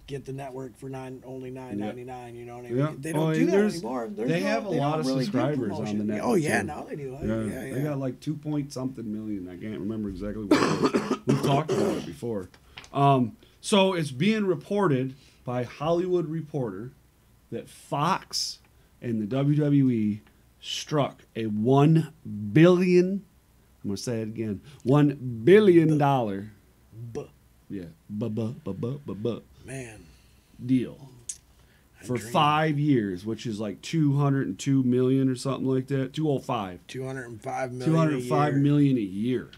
get the network for only $9.99. You know what I mean? Yeah. They don't do that anymore. They have a lot of subscribers on the network. Oh, yeah, too. now they do. Yeah. They got like 2-point-something million. I can't remember exactly what it was. We've talked about it before. So it's being reported by Hollywood Reporter that Fox and the WWE struck a $1 billion, I'm going to say it again, $1 billion Man. deal for 5 years, which is like 202 million or something like that. 205. 205 million. 205 million a year.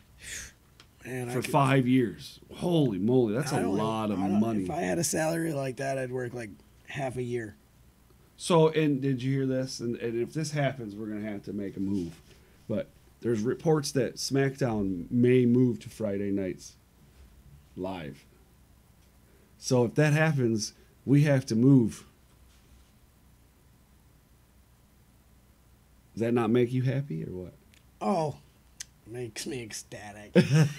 Man, for 5 years. Holy moly, that's a lot of money. If I had a salary like that, I'd work like half a year. So, and did you hear this? And if this happens, we're going to have to make a move. But there's reports that SmackDown may move to Friday nights live. So if that happens, we have to move. Does that not make you happy or what? Oh, makes me ecstatic. Of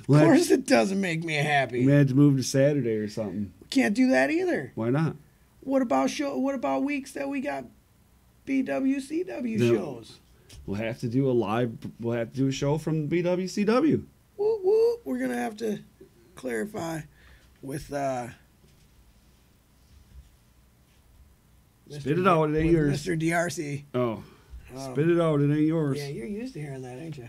course it doesn't make me happy. We had to move to Saturday or something. We can't do that either. Why not? What about weeks that we got BWCW shows? We'll have to do a show from BWCW. Woo woo. We're gonna have to clarify with Spit it out, it ain't yours. Mr. DRC. Oh. Spit it out, it ain't yours. Yeah, you're used to hearing that, ain't you?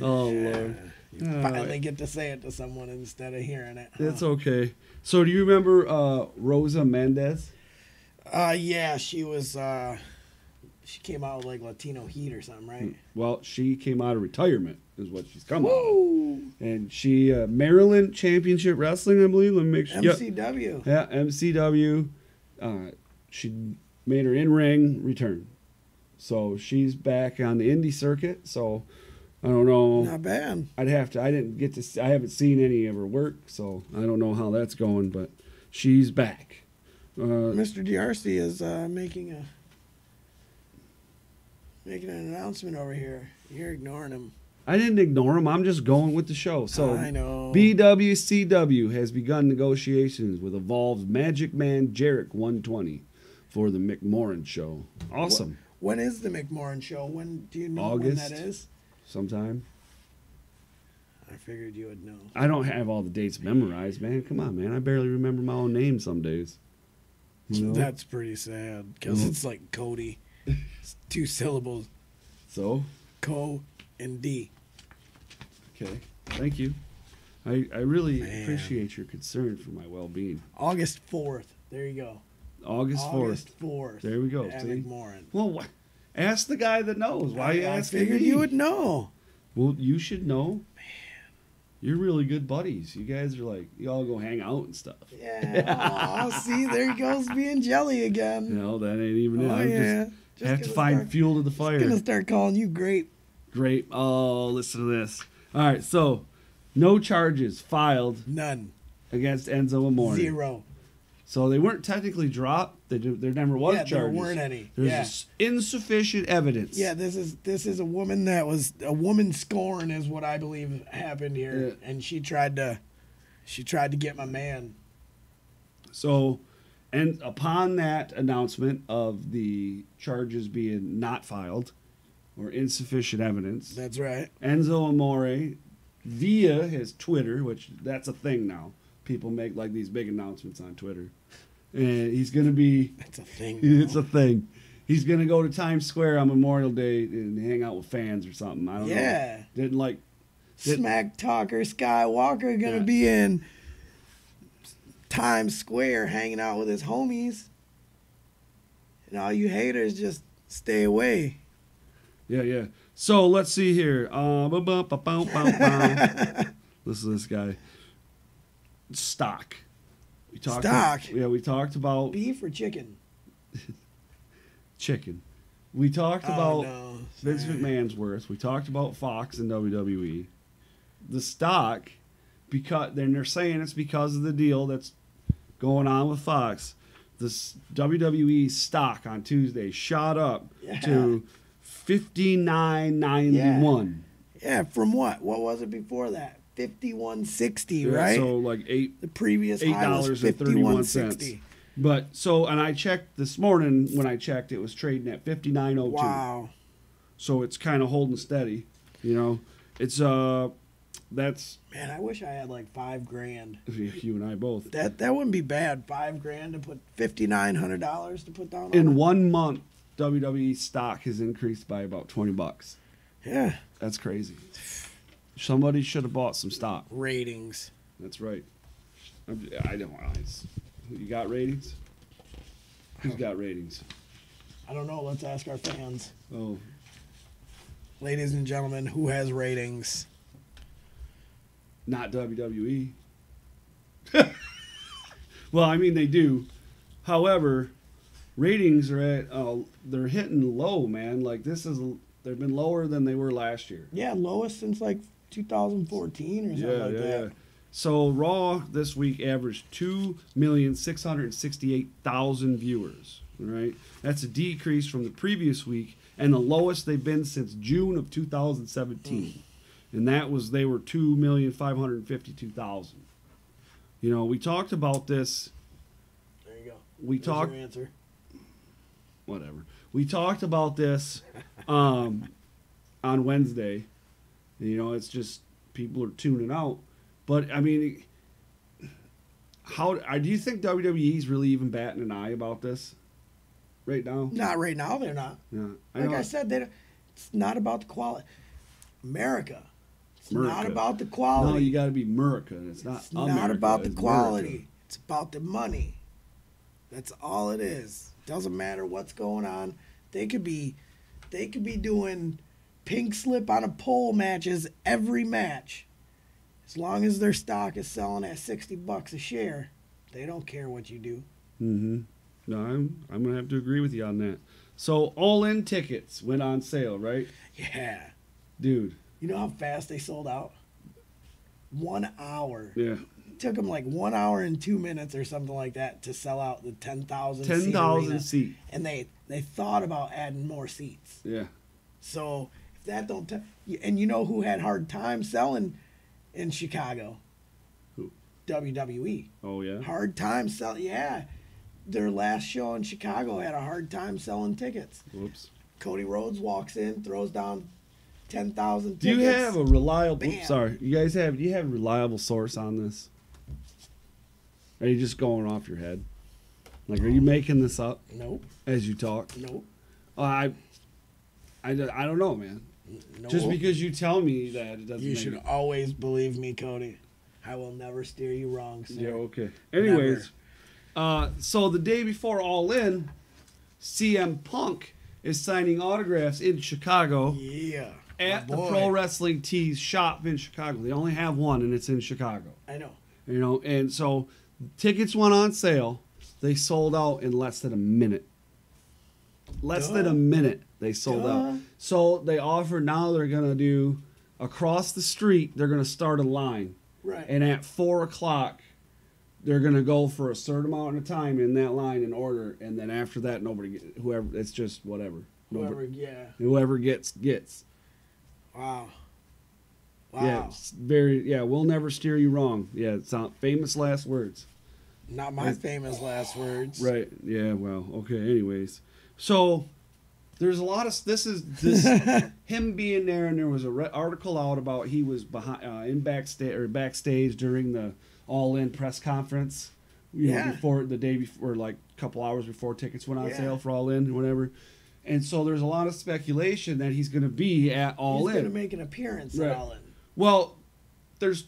Oh, Lord. You finally get to say it to someone instead of hearing it. It's okay. So do you remember Rosa Mendez? Yeah, she was she came out with like Latino Heat or something, right? Well, she came out of retirement is what she's come out Woo! of. And she Maryland Championship Wrestling, I believe. Let me make sure. MCW. Yeah, MCW. She made her in-ring return. So she's back on the indie circuit. So I don't know. Not bad. I haven't seen any of her work, so I don't know how that's going, but she's back. Mr. DRC is making an announcement over here. You're ignoring him. I didn't ignore him. I'm just going with the show. So I know. BWCW has begun negotiations with Evolve's Magic Man Jarrett 120 for the McMorrin show. Awesome. When is the McMorrin show? When do you know August, when that is? Sometime. I figured you would know. I don't have all the dates memorized, man. Come on, man. I barely remember my own name some days. You know? That's pretty sad because it's like Cody. It's 2 syllables. So? Co and D. Okay. Thank you. I really appreciate your concern for my well-being. August 4th. There you go. August 4th. August 4th. There we go. At See? McMorrin. Well, ask the guy that knows. Why are you asking me? I figured you would know. Well, you should know. Man. You're really good buddies. You guys are like, you all go hang out and stuff. Yeah. Oh, see, there he goes being jelly again. No, that ain't even it. Oh, I just have to find fuel to the fire. I'm going to start calling you Grape. Grape. Oh, listen to this. All right, so no charges filed. None. Against Enzo Amore. 0. So they weren't technically dropped. There never was charges. There weren't any. There's insufficient evidence. Yeah, this is a woman that was a woman scorn is what I believe happened here, and she tried to get my man. So, and upon that announcement of the charges being not filed or insufficient evidence, that's right. Enzo Amore, via his Twitter, which that's a thing now. People make like these big announcements on Twitter. And he's going to be... That's a thing. It's a thing. He's going to go to Times Square on Memorial Day and hang out with fans or something. I don't know. Yeah. Smack Talker Skywalker going to be in Times Square hanging out with his homies. And all you haters just stay away. Yeah, yeah. So let's see here. Listen to this guy. Stock. Stock? We talked about Beef or chicken? chicken. We talked about no. Vince McMahon's worth. We talked about Fox and WWE. The stock, because then they're saying it's because of the deal that's going on with Fox. The WWE stock on Tuesday shot up to $59.91. Yeah, from what? What was it before that? $51.60, Yeah, right? So like The previous high was $51.60. But so, and I checked this morning. When I checked, it was trading at $59.02. Wow. So it's kind of holding steady. You know, it's that's Man, I wish I had like $5,000. you and I both. That wouldn't be bad. $5,000 to put $5,900 to put down. In on it. 1 month, WWE stock has increased by about $20. Yeah. That's crazy. Somebody should have bought some stock. Ratings. That's right. I don't. You got ratings? Who's got ratings? I don't know. Let's ask our fans. Oh, Ladies and gentlemen, who has ratings? not WWE. Well, I mean they do. However, ratings are at they're hitting low, man. Like they've been lower than they were last year. Yeah, lowest since like 2014 or something like that. So Raw this week averaged 2,668,000 viewers. Right, that's a decrease from the previous week and the lowest they've been since June of 2017, and they were 2,552,000. You know, we talked about this. There you go. We There's talked. your answer. Whatever. We talked about this on Wednesday. You know, it's just people are tuning out. But I mean, do you think WWE's really even batting an eye about this right now? Not right now. They're not. Yeah, I said, it's not about the quality. America. It's not about the quality. No, you got to be America. It's not. It's not about the quality. It's about the money. That's all it is. Doesn't matter what's going on. They could be doing pink slip on a pole matches every match. As long as their stock is selling at $60 a share, they don't care what you do. Mm-hmm. No, I'm gonna have to agree with you on that. So all-in tickets went on sale, right? Yeah. Dude. You know how fast they sold out? 1 hour. Yeah. It took them like 1 hour and 2 minutes or something like that to sell out the 10,000 seat. And they thought about adding more seats. Yeah. So if that don't and you know who had hard time selling in Chicago? Who? WWE. Oh yeah. Hard time selling. Yeah. Their last show in Chicago had a hard time selling tickets. Whoops. Cody Rhodes walks in, throws down 10,000 tickets. Do you have a reliable? Bam. Oops, sorry, do you have a reliable source on this? Are you just going off your head? Like, are you making this up Nope. as you talk? Nope. I don't know, man. Nope. Just because you tell me that it doesn't. You should always believe me, Cody. I will never steer you wrong, sir. Yeah. Okay. Anyways, so the day before All In, CM Punk is signing autographs in Chicago. Yeah. At the my boy. Pro Wrestling Tees shop in Chicago. They only have one, and it's in Chicago. I know. You know, and so tickets went on sale. They sold out in less than a minute. Less than a minute, they sold out. So they offered, now they're going to do across the street, they're going to start a line. Right. And at 4 o'clock, they're going to go for a certain amount of time in that line and order. And then after that, it's just whatever. Whoever gets. Wow. Yeah, we'll never steer you wrong. Yeah, it's not famous last words. Not my famous last words. Right. Yeah, well, okay, anyways. So there's a lot of this him being there, and there was an article out about he was behind backstage during the All In press conference. You know, before the day before, like a couple hours before tickets went on sale for All In, whatever. And so there's a lot of speculation that he's going to be at All In. He's going to make an appearance at All In. Well, there's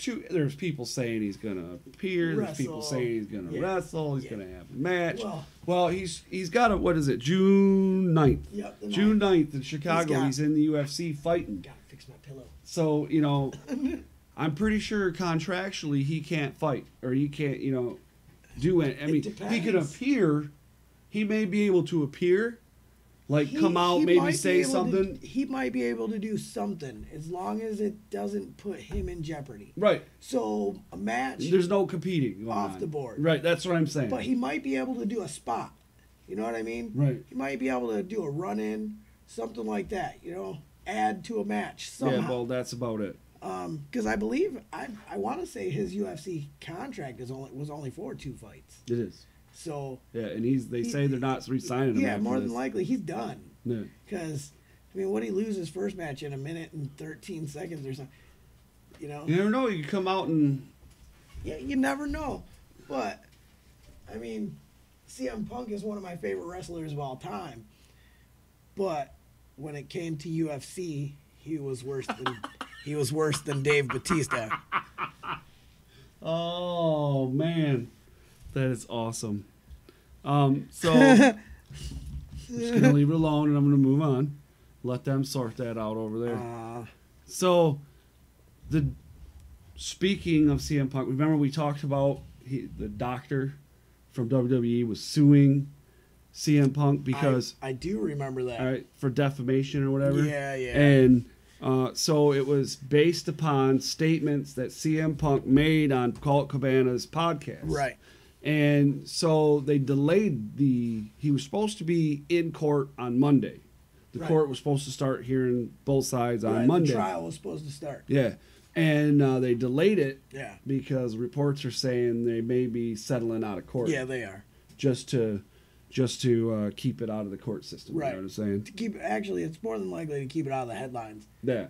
people saying he's gonna appear. There's people Wrestle. saying he's gonna Yeah. wrestle. He's Yeah. gonna have a match. Well, he's got a, what is it, June 9th? Yep, the June 9th. 9th in Chicago. He's in the UFC fighting. Gotta fix my pillow. So, you know, I'm pretty sure contractually he can't fight, or he can't, you know, do it. I mean, he can depends. appear. He may be able to appear, like come out, He maybe might say be able something. he might be able to do something as long as it doesn't put him in jeopardy. Right. So a match, There's no competing going Off on. the board. Right. That's what I'm saying. but he might be able to do a spot. You know what I mean? Right. He might be able to do a run in, something like that. You know, add to a match somehow. Yeah. Well, that's about it. Because I believe I want to say his UFC contract was only for 2 fights. It is. So Yeah, and they say they're not re-signing him. yeah, after more this. than likely he's done. Yeah. Because I mean, what he lose his first match in 1 minute and 13 seconds or something? You know. You never know. You could come out and Yeah, you never know. But I mean, CM Punk is one of my favorite wrestlers of all time. But when it came to UFC, he was worse than Dave Bautista. oh man, that is awesome. So I'm just gonna leave it alone, and I'm gonna move on. Let them sort that out over there. So, speaking of CM Punk, remember we talked about the doctor from WWE was suing CM Punk because I do remember that. for defamation or whatever. Yeah, yeah. And so it was based upon statements that CM Punk made on Colt Cabana's podcast. Right. And so they delayed he was supposed to be in court on Monday. The Right. court was supposed to start hearing both sides on Right, Monday. the trial was supposed to start. Yeah. And they delayed it Yeah. because reports are saying they may be settling out of court. Yeah, they are. Just to keep it out of the court system. Right. You know what I'm saying? To keep actually, it's more than likely to keep it out of the headlines. Yeah.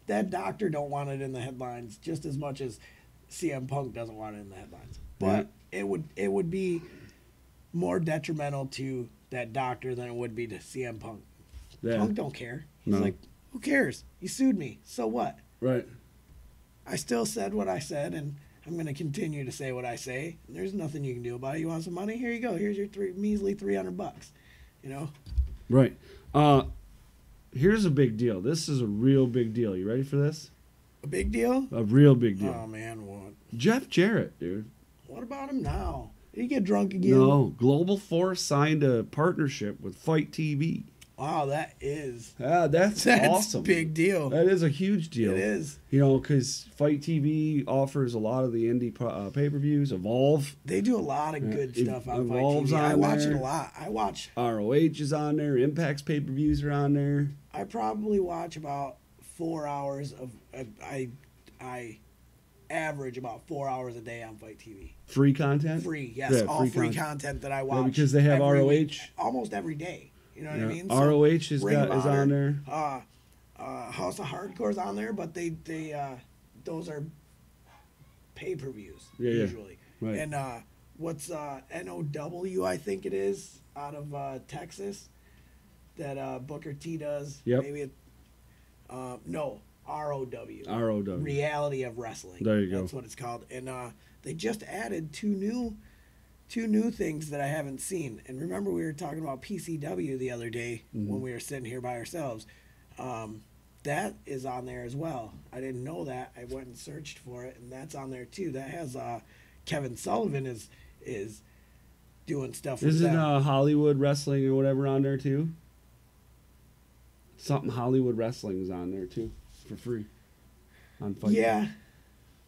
That doctor don't want it in the headlines just as much as CM Punk doesn't want it in the headlines. But it would be more detrimental to that doctor than it would be to CM Punk. Yeah. Punk don't care. He's No. like, who cares? You sued me. So what? Right. I still said what I said, and I'm going to continue to say what I say. There's nothing you can do about it. You want some money? Here you go. Here's your measly $300. You know? Right. Here's a big deal. This is a real big deal. You ready for this? A big deal? A real big deal. Oh, man, what? Jeff Jarrett, dude. What about him now? Did he get drunk again? No. Global Force signed a partnership with Fight TV. Wow, that is. That's awesome. a big deal. That is a huge deal. It is. You know, because Fight TV offers a lot of the indie pay-per-views. Evolve. They do a lot of good It stuff on Fight Evolve's TV. I on watch it there. a lot. I watch. ROH is on there. Impact's pay-per-views are on there. I probably watch about 4 hours of. I average about 4 hours a day on Fight TV. Free content? Free, yes, Yeah, all free content. content that I watch. because they have every ROH. week, almost every day. You know what I mean? ROH is Ring of on Honor, there. House of Hardcore's on there, but they those are pay-per-views Yeah, usually. right. And what's NOW, I think it is, out of Texas, that Booker T does. Yep. Maybe no, ROW. ROW. Reality of Wrestling. There you go. That's what it's called. And they just added two new things that I haven't seen. And remember, we were talking about PCW the other day when we were sitting here by ourselves. That is on there as well. I didn't know that. I went and searched for it, and that's on there too. That has Kevin Sullivan is doing stuff with Isn't them. Hollywood Wrestling or whatever on there too? Something Hollywood Wrestling is on there too, for free. On Fight. Yeah,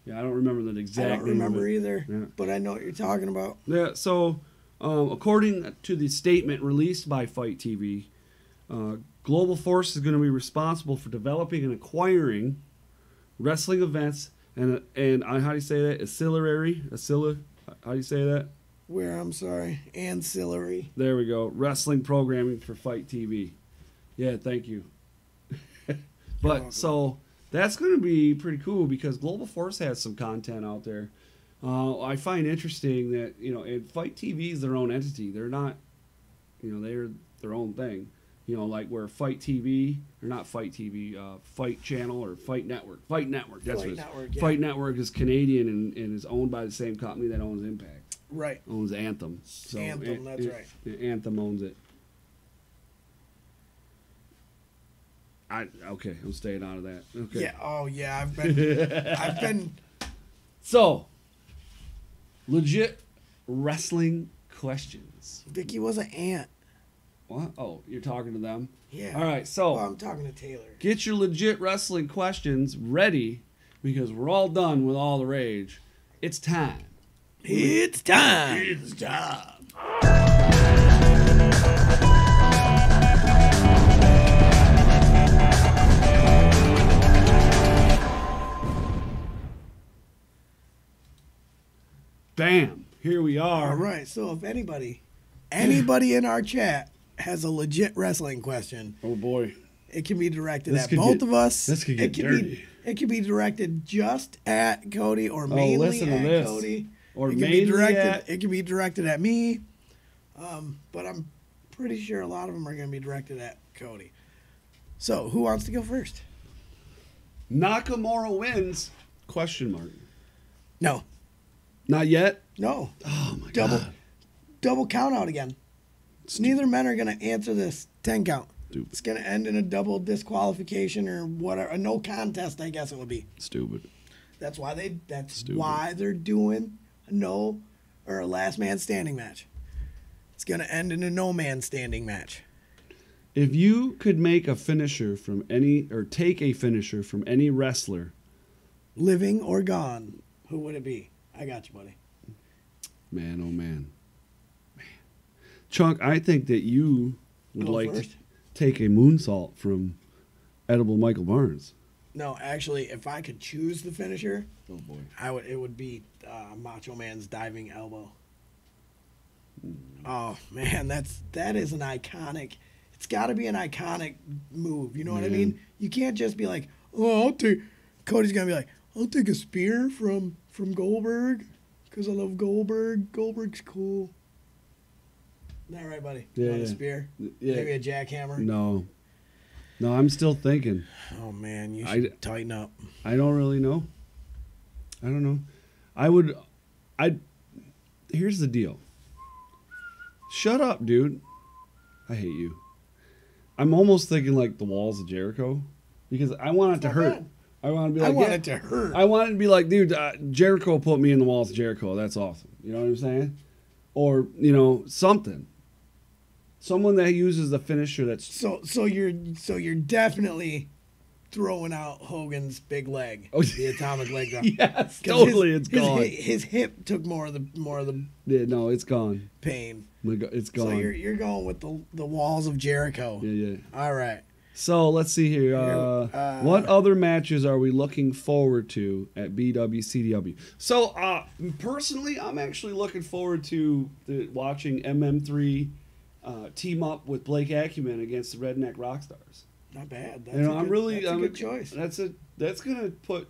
Yeah, I don't remember the exact. I don't name of remember it. either, Yeah. but I know what you're talking about. Yeah. So, according to the statement released by Fight TV, Global Force is going to be responsible for developing and acquiring wrestling events and how do you say that? How do you say that? I'm sorry, ancillary. There we go. Wrestling programming for Fight TV. Yeah, thank you. But so that's going to be pretty cool because Global Force has some content out there. I find interesting that, and Fight TV is their own entity. They're not, they're their own thing. You know, like where Fight TV, or not Fight TV, Fight Channel or Fight Network. Fight Network, that's Fight what it is. Network, yeah. Fight Network is Canadian and is owned by the same company that owns Impact. Right. Owns Anthem. So Anthem, that's right. Anthem owns it. Okay, I'm staying out of that. Okay. Yeah. Oh yeah. I've been. So, legit wrestling questions. Vicky was an ant. What? Oh, you're talking to them? Yeah. All right, so Well, I'm talking to Taylor. get your legit wrestling questions ready because we're all done with all the rage. It's time. It's time. It's time. Bam. Here we are. All right. So if anybody in our chat has a legit wrestling question, Oh boy. it can be directed This at could both get- of us. this could get dirty. It can be directed just at Cody or mainly listen to at this. Cody. Or it can mainly be directed. at- It can be directed at me. But I'm pretty sure a lot of them are going to be directed at Cody. So who wants to go first? Nakamura wins? Question mark. No. Not yet? No. Oh my Double. god. Double count out again. Neither men are going to answer this 10 count. Stupid. It's going to end in a double disqualification or whatever. A no contest, I guess it would be. Stupid. That's why Stupid. why they're doing a no or a last man standing match. It's going to end in a no man standing match. If you could make a finisher from any, or take a finisher from any wrestler, Living or gone, who would it be? I got you, buddy. man, oh man. Chunk, I think that you would Go like first. to take a moonsault from Edible Michael Barnes. No, actually, if I could choose the finisher, Oh boy. it would be Macho Man's diving elbow. Oh man, that is an iconic. It's got to be an iconic move. You know what I Man. mean? You can't just be like, oh, I'll take. Cody's gonna be like, I'll take a spear from Goldberg because I love Goldberg. Goldberg's cool. Isn't that right, buddy? Yeah, You want yeah. a spear? Yeah. Maybe a jackhammer? No, I'm still thinking. Oh man, you I- should tighten up. I don't really know. I don't know. Here's the deal. Shut up, dude. I hate you. I'm almost thinking like the walls of Jericho because I want it to not hurt. bad. I want to be I like, want yeah. it to hurt. I want it to be like, dude, Jericho put me in the walls of Jericho. That's awesome. You know what I'm saying? Or, something. Someone that uses the finisher that's So you're definitely throwing out Hogan's big leg, Oh, the atomic leg drop. yes, 'Cause totally, his, it's gone. His hip took more of the Yeah, no, it's gone. pain. It's So gone. you're going with the walls of Jericho. Yeah. All right. So let's see here. What other matches are we looking forward to at BWCW? So personally, I'm actually looking forward to watching MM3 team up with Blake Acumen against the Redneck Rockstars. Not bad. That's I'm that's a good choice. That's gonna put.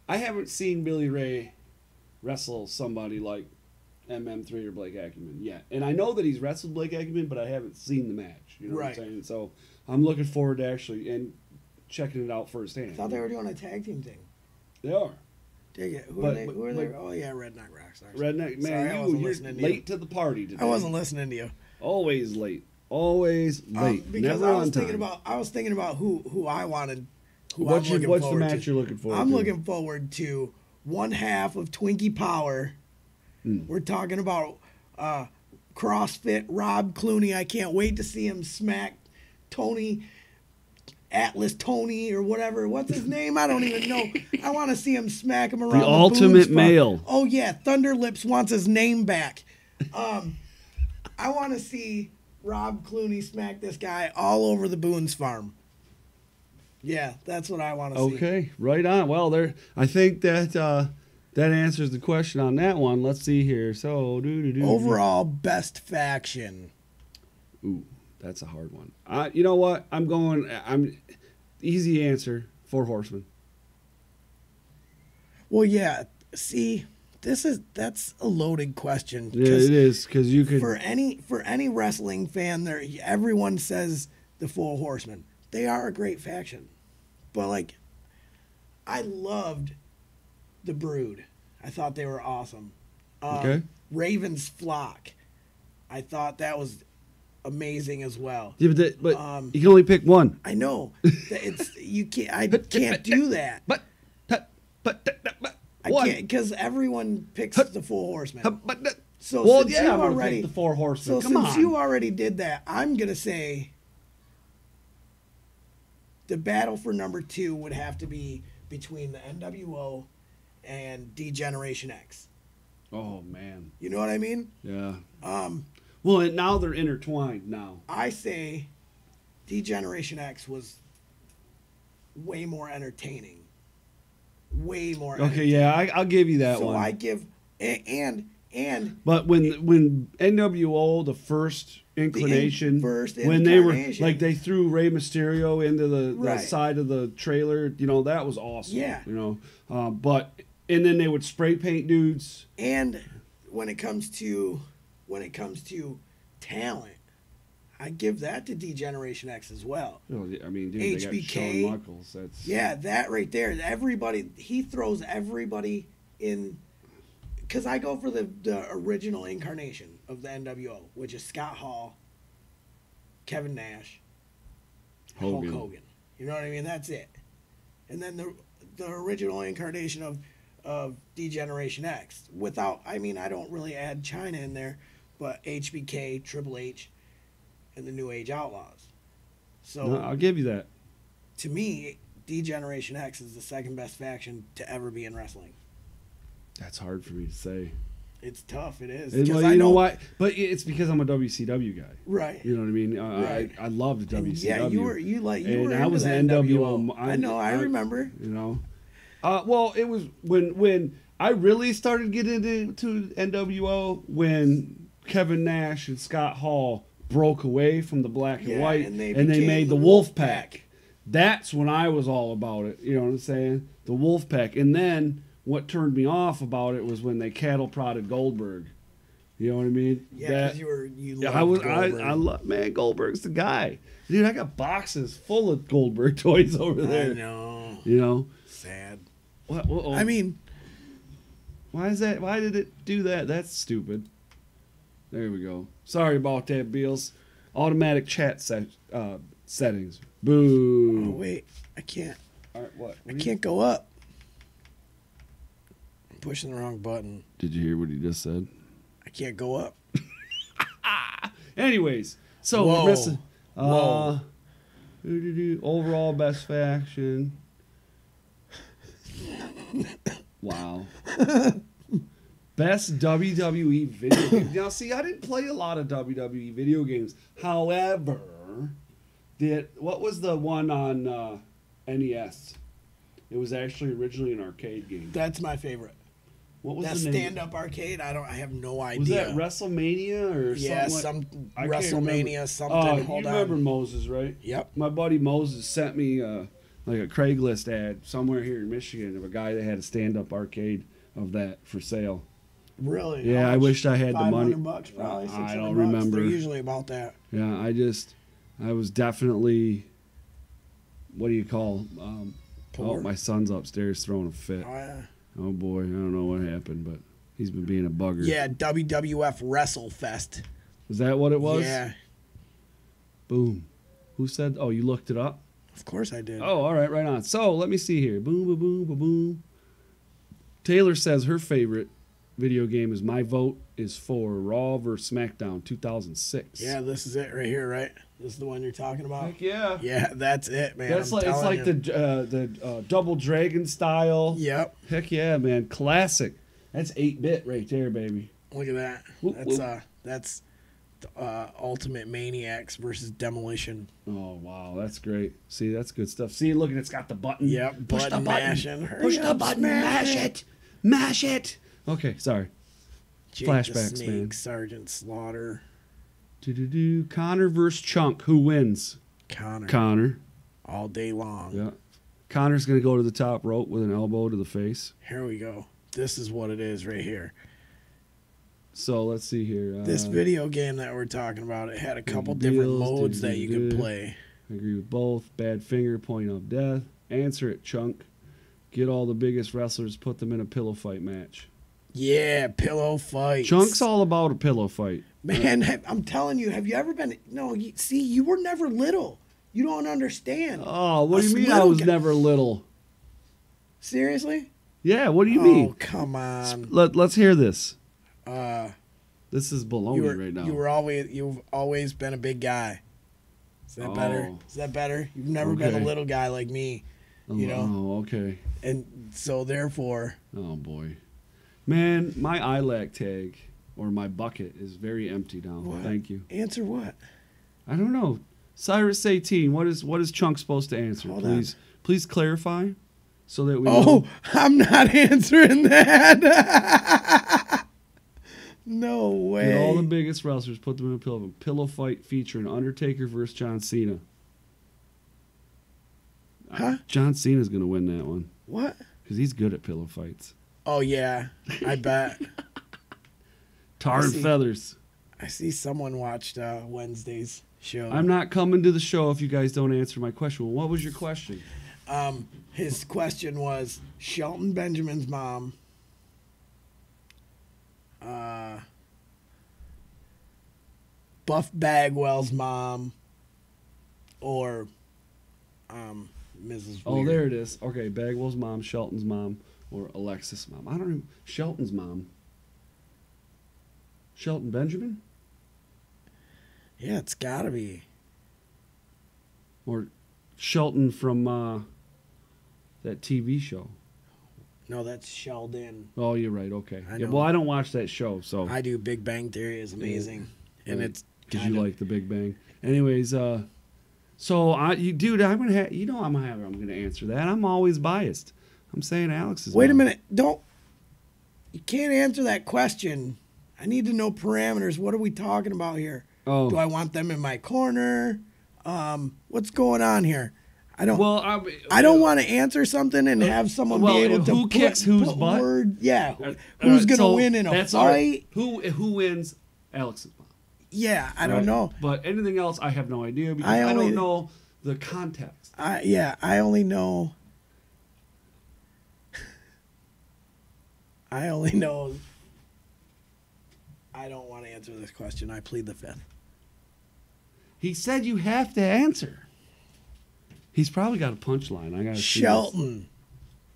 I haven't seen Billy Ray wrestle somebody like MM3 or Blake Acumen yet, and I know that he's wrestled Blake Acumen, but I haven't seen the match. You know Right. what I'm saying? So I'm looking forward to actually and checking it out firsthand. I thought they were doing a tag team thing. They are. Dig it. Who But- are they? but- Who are they? but- Oh yeah, Redneck Rockstars. Redneck Sorry, I man, wasn't you're listening to you. late to the party today. I wasn't listening to you. Always late. Always late. Because Never I was on thinking time. about who I wanted. Who What's I'm looking the forward match to. you're looking forward I'm to? looking forward to one half of Twinkie Power. We're talking about CrossFit Rob Clooney. I can't wait to see him smack Tony Atlas Tony or whatever. What's his name? I don't even know. I want to see him smack him around. The the ultimate Boone's Farm. male. Oh yeah, Thunder Lips wants his name back. I want to see Rob Clooney smack this guy all over the Boone's Farm. Yeah, that's what I want to see. Okay, right on. Well, I think that that answers the question on that one. Let's see here. So, Overall, best faction. Ooh, that's a hard one. You know what? I'm easy answer. 4 Horsemen. Well, yeah. See, that's a loaded question. Yeah, it is, because you could. For any wrestling fan, there everyone says the Four Horsemen. They are a great faction, but like, I loved the Brood. I thought they were awesome. Okay. Raven's Flock. I thought that was amazing as well. Yeah, but you can only pick one. I know. It's you can't. I can't do that. But I can't, because everyone picks the Four Horsemen. So well, since yeah, you I'm gonna already pick the Four Horsemen. So Come since on. you already did that, I'm gonna say the battle for number 2 would have to be between the NWO and D-Generation X. Oh man. You know what I mean? Yeah. Well, and now they're intertwined now. I say D-Generation X was way more entertaining. Way more. Okay, yeah, I'll give you that so one. I give and. But when NWO, the first inclination, first when they were incarnation. like they threw Rey Mysterio into the Right. side of the trailer, you know, that was awesome. Yeah. You know, but and then they would spray paint dudes. And when it comes to talent, I give that to D-Generation X as well. Oh, I mean, dude, they got HBK. Shawn Michaels. That's Yeah, that right there. Everybody, he throws everybody in. Because I go for the original incarnation of the NWO, which is Scott Hall, Kevin Nash, Hogan. Hulk Hogan. You know what I mean? That's it. And then the original incarnation of D-Generation X. Without, I mean, I don't really add China in there, but HBK, Triple H, and the New Age Outlaws. So No, I'll give you that. to me, D-Generation X is the second best faction to ever be in wrestling. That's hard for me to say. It's tough. It is. And, 'Cause well, I you know why? But it's because I'm a WCW guy. Right. You know what I mean? Right. I love the And WCW. yeah, you were and I into was the an NWO. NWO. I know. I remember. You know, well, it was when I really started getting into NWO when Kevin Nash and Scott Hall broke away from the black and Yeah, white, and they and they became made the the Wolf Wolfpack. Pack. That's when I was all about it. You know what I'm saying? The Wolf Pack, and then what turned me off about it was when they cattle prodded Goldberg. You know what I mean? Yeah, because you Yeah, loved I Goldberg. love, man, Goldberg's the guy. Dude, I got boxes full of Goldberg toys over there. I know. You know? Sad. What, I mean, why is that? Why did it do that? That's stupid. There we go. Sorry about that, Beals. Automatic chat settings. Boo. oh wait, I can't. All right, what? I can't go up. I'm pushing the wrong button. Did you hear what he just said? I can't go up. Anyways, so Whoa. we're missing. Whoa. Overall best faction. Wow. Best WWE video game. Now, see, I didn't play a lot of WWE video games. However, what was the one on NES? It was actually originally an arcade game. That's my favorite. What was That the name? stand-up arcade. I have no idea. Was that WrestleMania or Yeah, something? some I can't WrestleMania remember. something. Oh, Hold you on. remember Moses, right? Yep. My buddy Moses sent me like a Craigslist ad somewhere here in Michigan of a guy that had a stand-up arcade of that for sale. Really? Yeah, How I much? wished I had the money. $500 probably. I $600. don't remember. They're usually about that. Yeah, I was definitely, what do you call? Oh, Poor. my son's upstairs throwing a fit. Oh, yeah. Oh boy, I don't know what happened, but he's been being a bugger. Yeah, WWF WrestleFest. Is that what it was? Yeah, Boom. Who said? Oh, you looked it up? of course I did. Oh, all right, right on. So let me see here. Boom, boom, boom, boom, boom. Taylor says her favorite video game is my vote is for Raw vs. SmackDown 2006. Yeah, this is it right here, right? This is the one you're talking about? Heck yeah. Yeah, that's it, man. That's I'm like it's telling like you. the Double Dragon style. Yep. Heck yeah, man. Classic. That's 8-bit right there, baby. Look at that. Whoop, That's Ultimate Maniacs versus Demolition. Oh, wow. That's great. See, that's good stuff. See, look, it's got the button. Yep. Push the button button. mashing. Hurry Push the up, button. smash Mash it. Mash it. Okay, sorry. Jake Flashbacks, the Snake, man. Sergeant Slaughter. Do-do-do. Connor versus Chunk. Who wins? Connor. Connor. All day long. Yeah. Connor's going to go to the top rope with an elbow to the face. Here we go. This is what it is right here. So let's see here. This video game that we're talking about, it had a couple different modes that you could play. I agree with both. Bad finger, point of death. Answer it, Chunk. Get all the biggest wrestlers, put them in a pillow fight match. Yeah, pillow fights. Chunk's all about a pillow fight. Man, I'm telling you, have you ever been... No, see, you were never little. You don't understand. Oh, what do you mean I was never little? Seriously? Yeah, what do you mean? Oh, come on. Let's hear this. This is baloney right now. You've always been a big guy. Is that better? Is that better? You've never been a little guy like me. You know? Oh, okay. And so therefore... Oh, boy. Man, my ILAC tag, or my bucket, is very empty now. What? Thank you. Answer what? I don't know. Cyrus Satin, what is Chunk supposed to answer? Please clarify so that we know. Oh, I'm not answering that. No way. Get all the biggest wrestlers, put them in a pillow fight featuring Undertaker versus John Cena. Huh? John Cena's going to win that one. What? Because he's good at pillow fights. Oh, yeah. I bet. Tar and feathers. I see someone watched Wednesday's show. I'm not coming to the show if you guys don't answer my question. Well, what was your question? His question was Shelton Benjamin's mom. Buff Bagwell's mom. Or Mrs. Weir. Oh, there it is. Okay, Bagwell's mom, Shelton's mom, or Alexis' mom. I don't know. Shelton's mom. Shelton Benjamin? Yeah, it's gotta be. Or Shelton from that TV show. No, that's Sheldon. Oh, you're right. Okay. I Yeah, know. well, I don't watch that show, so. I do. Big Bang Theory is amazing. And it's because you like the Big Bang. Anyways, so dude, I'm gonna have, I'm gonna answer that. I'm always biased. I'm saying Alex's. Wait a mom. minute. You can't answer that question. I need to know parameters. What are we talking about here? Oh. Do I want them in my corner? What's going on here? I don't. Well, I don't want to answer something and have someone be able to who kicks whose butt? Who's gonna win in a fight? Who wins? Alex's mom. Yeah, I don't know. But anything else, I have no idea because I don't know the context. I only know. I don't want to answer this question. I plead the fifth. He said you have to answer. He's probably got a punchline. I got Shelton.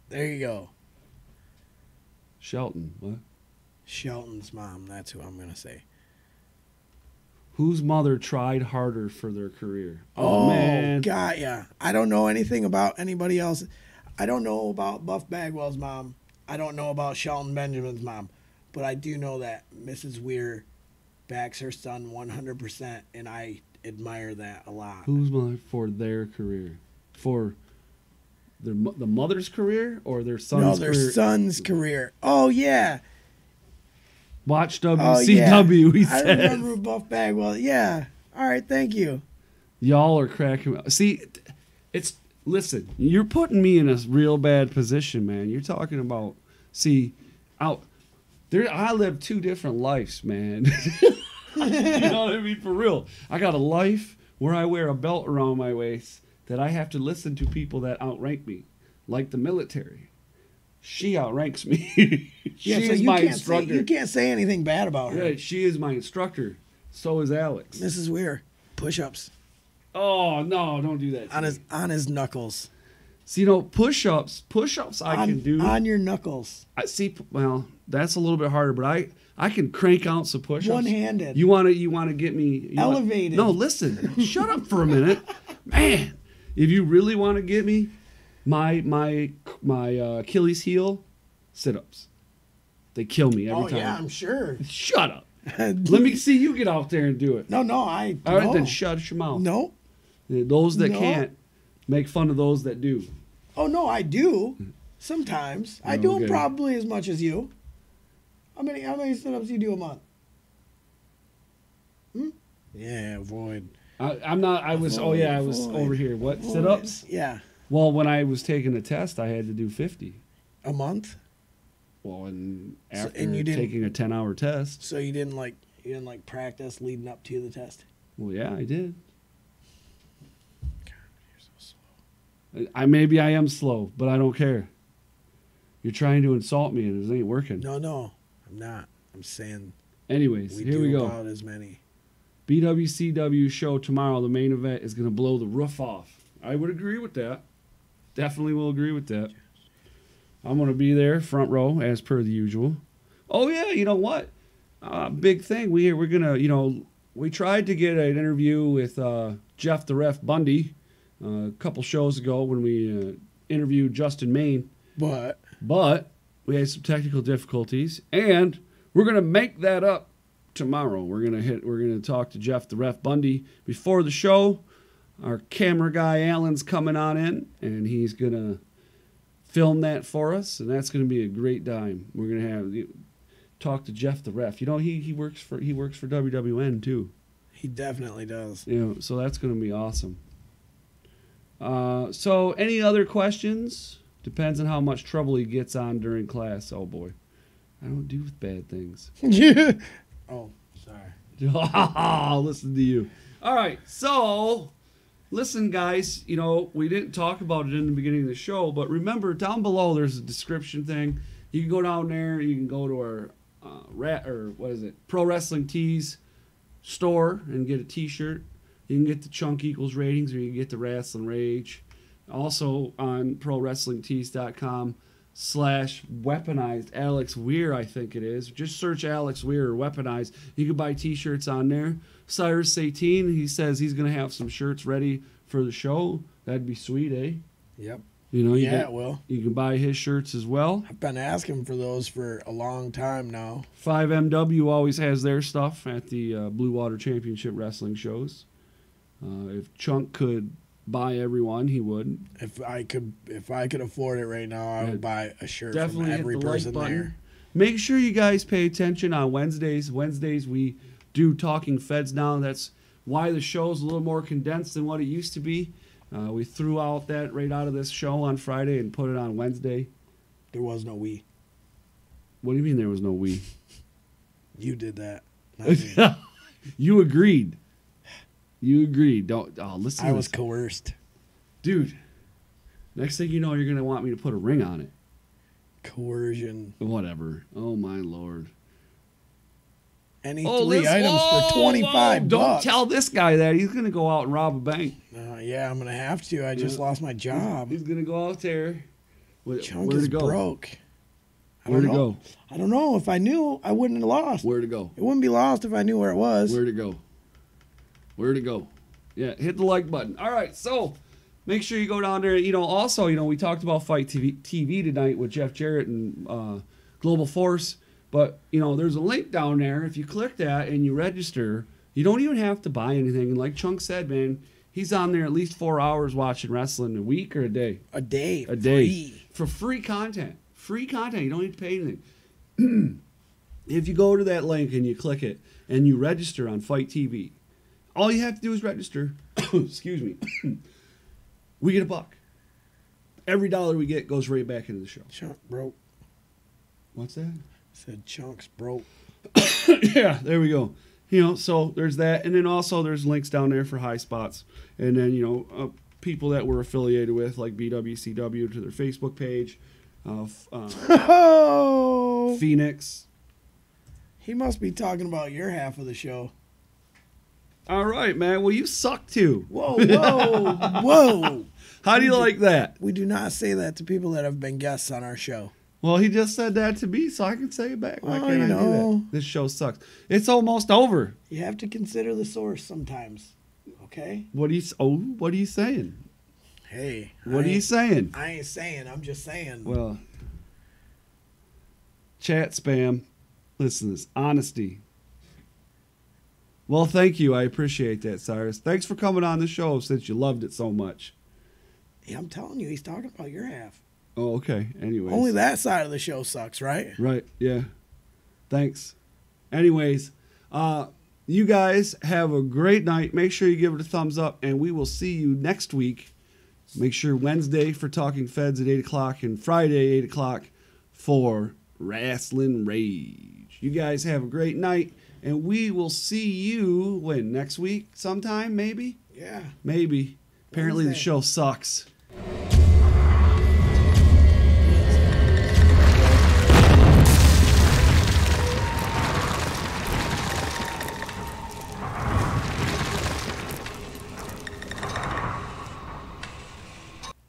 There you go. Shelton. What? Shelton's mom. That's who I'm going to say. Whose mother tried harder for their career? Oh, man. God, yeah. I don't know anything about anybody else. I don't know about Buff Bagwell's mom. I don't know about Shelton Benjamin's mom. But I do know that Mrs. Weir backs her son 100%, and I admire that a lot. Whose mother for their career? For the mother's career or their son's career? No, their son's career. Oh, yeah. Watch WCW, he said. I remember Buff Bagwell. Yeah. All right, thank you. Y'all are cracking me up. See, listen, you're putting me in a real bad position, man. You're talking about, I live two different lives, man. You know what I mean? For real. I got a life where I wear a belt around my waist that I have to listen to people that outrank me, like the military. She outranks me. She is my instructor. You can't say anything bad about her. Right, she is my instructor. So is Alex. Mrs. Weir, push-ups. Oh, no, don't do that. On his knuckles. See, push-ups I can do. On your knuckles. Well, that's a little bit harder, but I can crank out some push-ups. One-handed. You want to get me elevated? No, listen. Shut up for a minute, man. If you really want to get me, my Achilles heel, sit-ups. They kill me every time. Oh yeah, I'm sure. Shut up. Let me see you get out there and do it. No. All right, then shut your mouth. No. Those that can't, make fun of those that do. Oh no, I do. Sometimes I do them probably as much as you. How many sit-ups do you do a month? Yeah, avoid. I'm not. I was. Oh yeah, I was over here. What sit-ups? Yeah. Well, when I was taking the test, I had to do 50 a month. Well, and after and you didn't- taking a 10-hour test. So you didn't practice leading up to the test? Well, yeah, I did. God, you're so slow. Maybe I am slow, but I don't care. You're trying to insult me, and it ain't working. No, I'm not. I'm saying Anyways, here we do go. about as many. BWCW show tomorrow. The main event is going to blow the roof off. I would agree with that. Definitely will agree with that. I'm going to be there, front row, as per the usual. Oh, yeah, you know what? Big thing. We're going to, we tried to get an interview with Jeff the Ref Bundy a couple shows ago when we interviewed Justin Maine. But we had some technical difficulties, and we're going to make that up tomorrow. We're going to talk to Jeff the Ref Bundy before the show. Our camera guy Alan's coming on in, and he's going to film that for us, and that's going to be a great time. We're going to have talk to Jeff the Ref. He works for WWN too. He definitely does. So that's going to be awesome. So any other questions? Depends on how much trouble he gets on during class. Oh boy, I don't do bad things. Oh, sorry. Listen to you. All right, so listen, guys. We didn't talk about it in the beginning of the show, but remember down below there's a description thing. You can go down there. You can go to our Pro Wrestling Tees store and get a T-shirt. You can get the Chunk Equals ratings, or you can get the Rasslin Rage. Also on ProWrestlingTees.com/Weaponized Alex Weir, I think it is. Just search Alex Weir or Weaponized. You can buy T-shirts on there. Cyrus Satin, he says he's going to have some shirts ready for the show. That'd be sweet, eh? Yep. It will. You can buy his shirts as well. I've been asking for those for a long time now. 5MW always has their stuff at the Blue Water Championship Wrestling shows. If Chunk could buy everyone, he would. If I could afford it right now, I would buy a shirt from every hit the person like button. there. Make sure you guys pay attention on Wednesdays. Wednesdays we do Talking Feds now. That's why the show's a little more condensed than what it used to be. We threw out that right out of this show on Friday and put it on Wednesday. There was no we. What do you mean there was no we? You did that. Not me. You agreed. You agreed. Listen. I was coerced. Dude, next thing you know, you're going to want me to put a ring on it. Coercion. Whatever. Oh, my Lord. Any three items for $25. Don't tell this guy that. He's going to go out and rob a bank. Yeah, I'm going to have to. I just lost my job. He's going to go out there. Chunk Where is to go? broke. Where to go? I don't know. If I knew, I wouldn't have lost. Where to go? It wouldn't be lost if I knew where it was. Where to go? Where to go? Yeah, hit the like button. All right, so make sure you go down there. Also, we talked about Fight TV tonight with Jeff Jarrett and Global Force. But, there's a link down there. If you click that and you register, you don't even have to buy anything. And like Chunk said, man, he's on there at least 4 hours watching wrestling a week or a day. A day. A day. Free. For free content. Free content. You don't need to pay anything. If you go to that link and you click it and you register on Fight TV, all you have to do is register. Excuse me. We get $1. Every dollar we get goes right back into the show. Chunk broke. What's that? Said Chunk's broke. Yeah, there we go. So there's that. And then also there's links down there for high spots. And then, people that we're affiliated with, like BWCW, to their Facebook page. Phoenix. He must be talking about your half of the show. All right, man. Well, you suck too. Whoa, whoa, whoa. How do you like that? We do not say that to people that have been guests on our show. Well, he just said that to me, so I can say it back. Why Well, can't I do that? This show sucks. It's almost over. You have to consider the source sometimes. Okay? What are you saying? Hey. What are you saying? I ain't saying. I'm just saying. Well, chat spam. Listen to this. Honesty. Well, thank you. I appreciate that, Cyrus. Thanks for coming on the show since you loved it so much. Yeah, I'm telling you, he's talking about your half. Oh, okay. Anyways. Only that side of the show sucks, right? Right. Yeah. Thanks. Anyways, you guys have a great night. Make sure you give it a thumbs up, and we will see you next week. Make sure Wednesday for Talking Feds at 8 o'clock and Friday 8 o'clock for Rasslin Rage. You guys have a great night, and we will see you, next week sometime, maybe? Yeah. Maybe. Apparently the Wednesday. show sucks.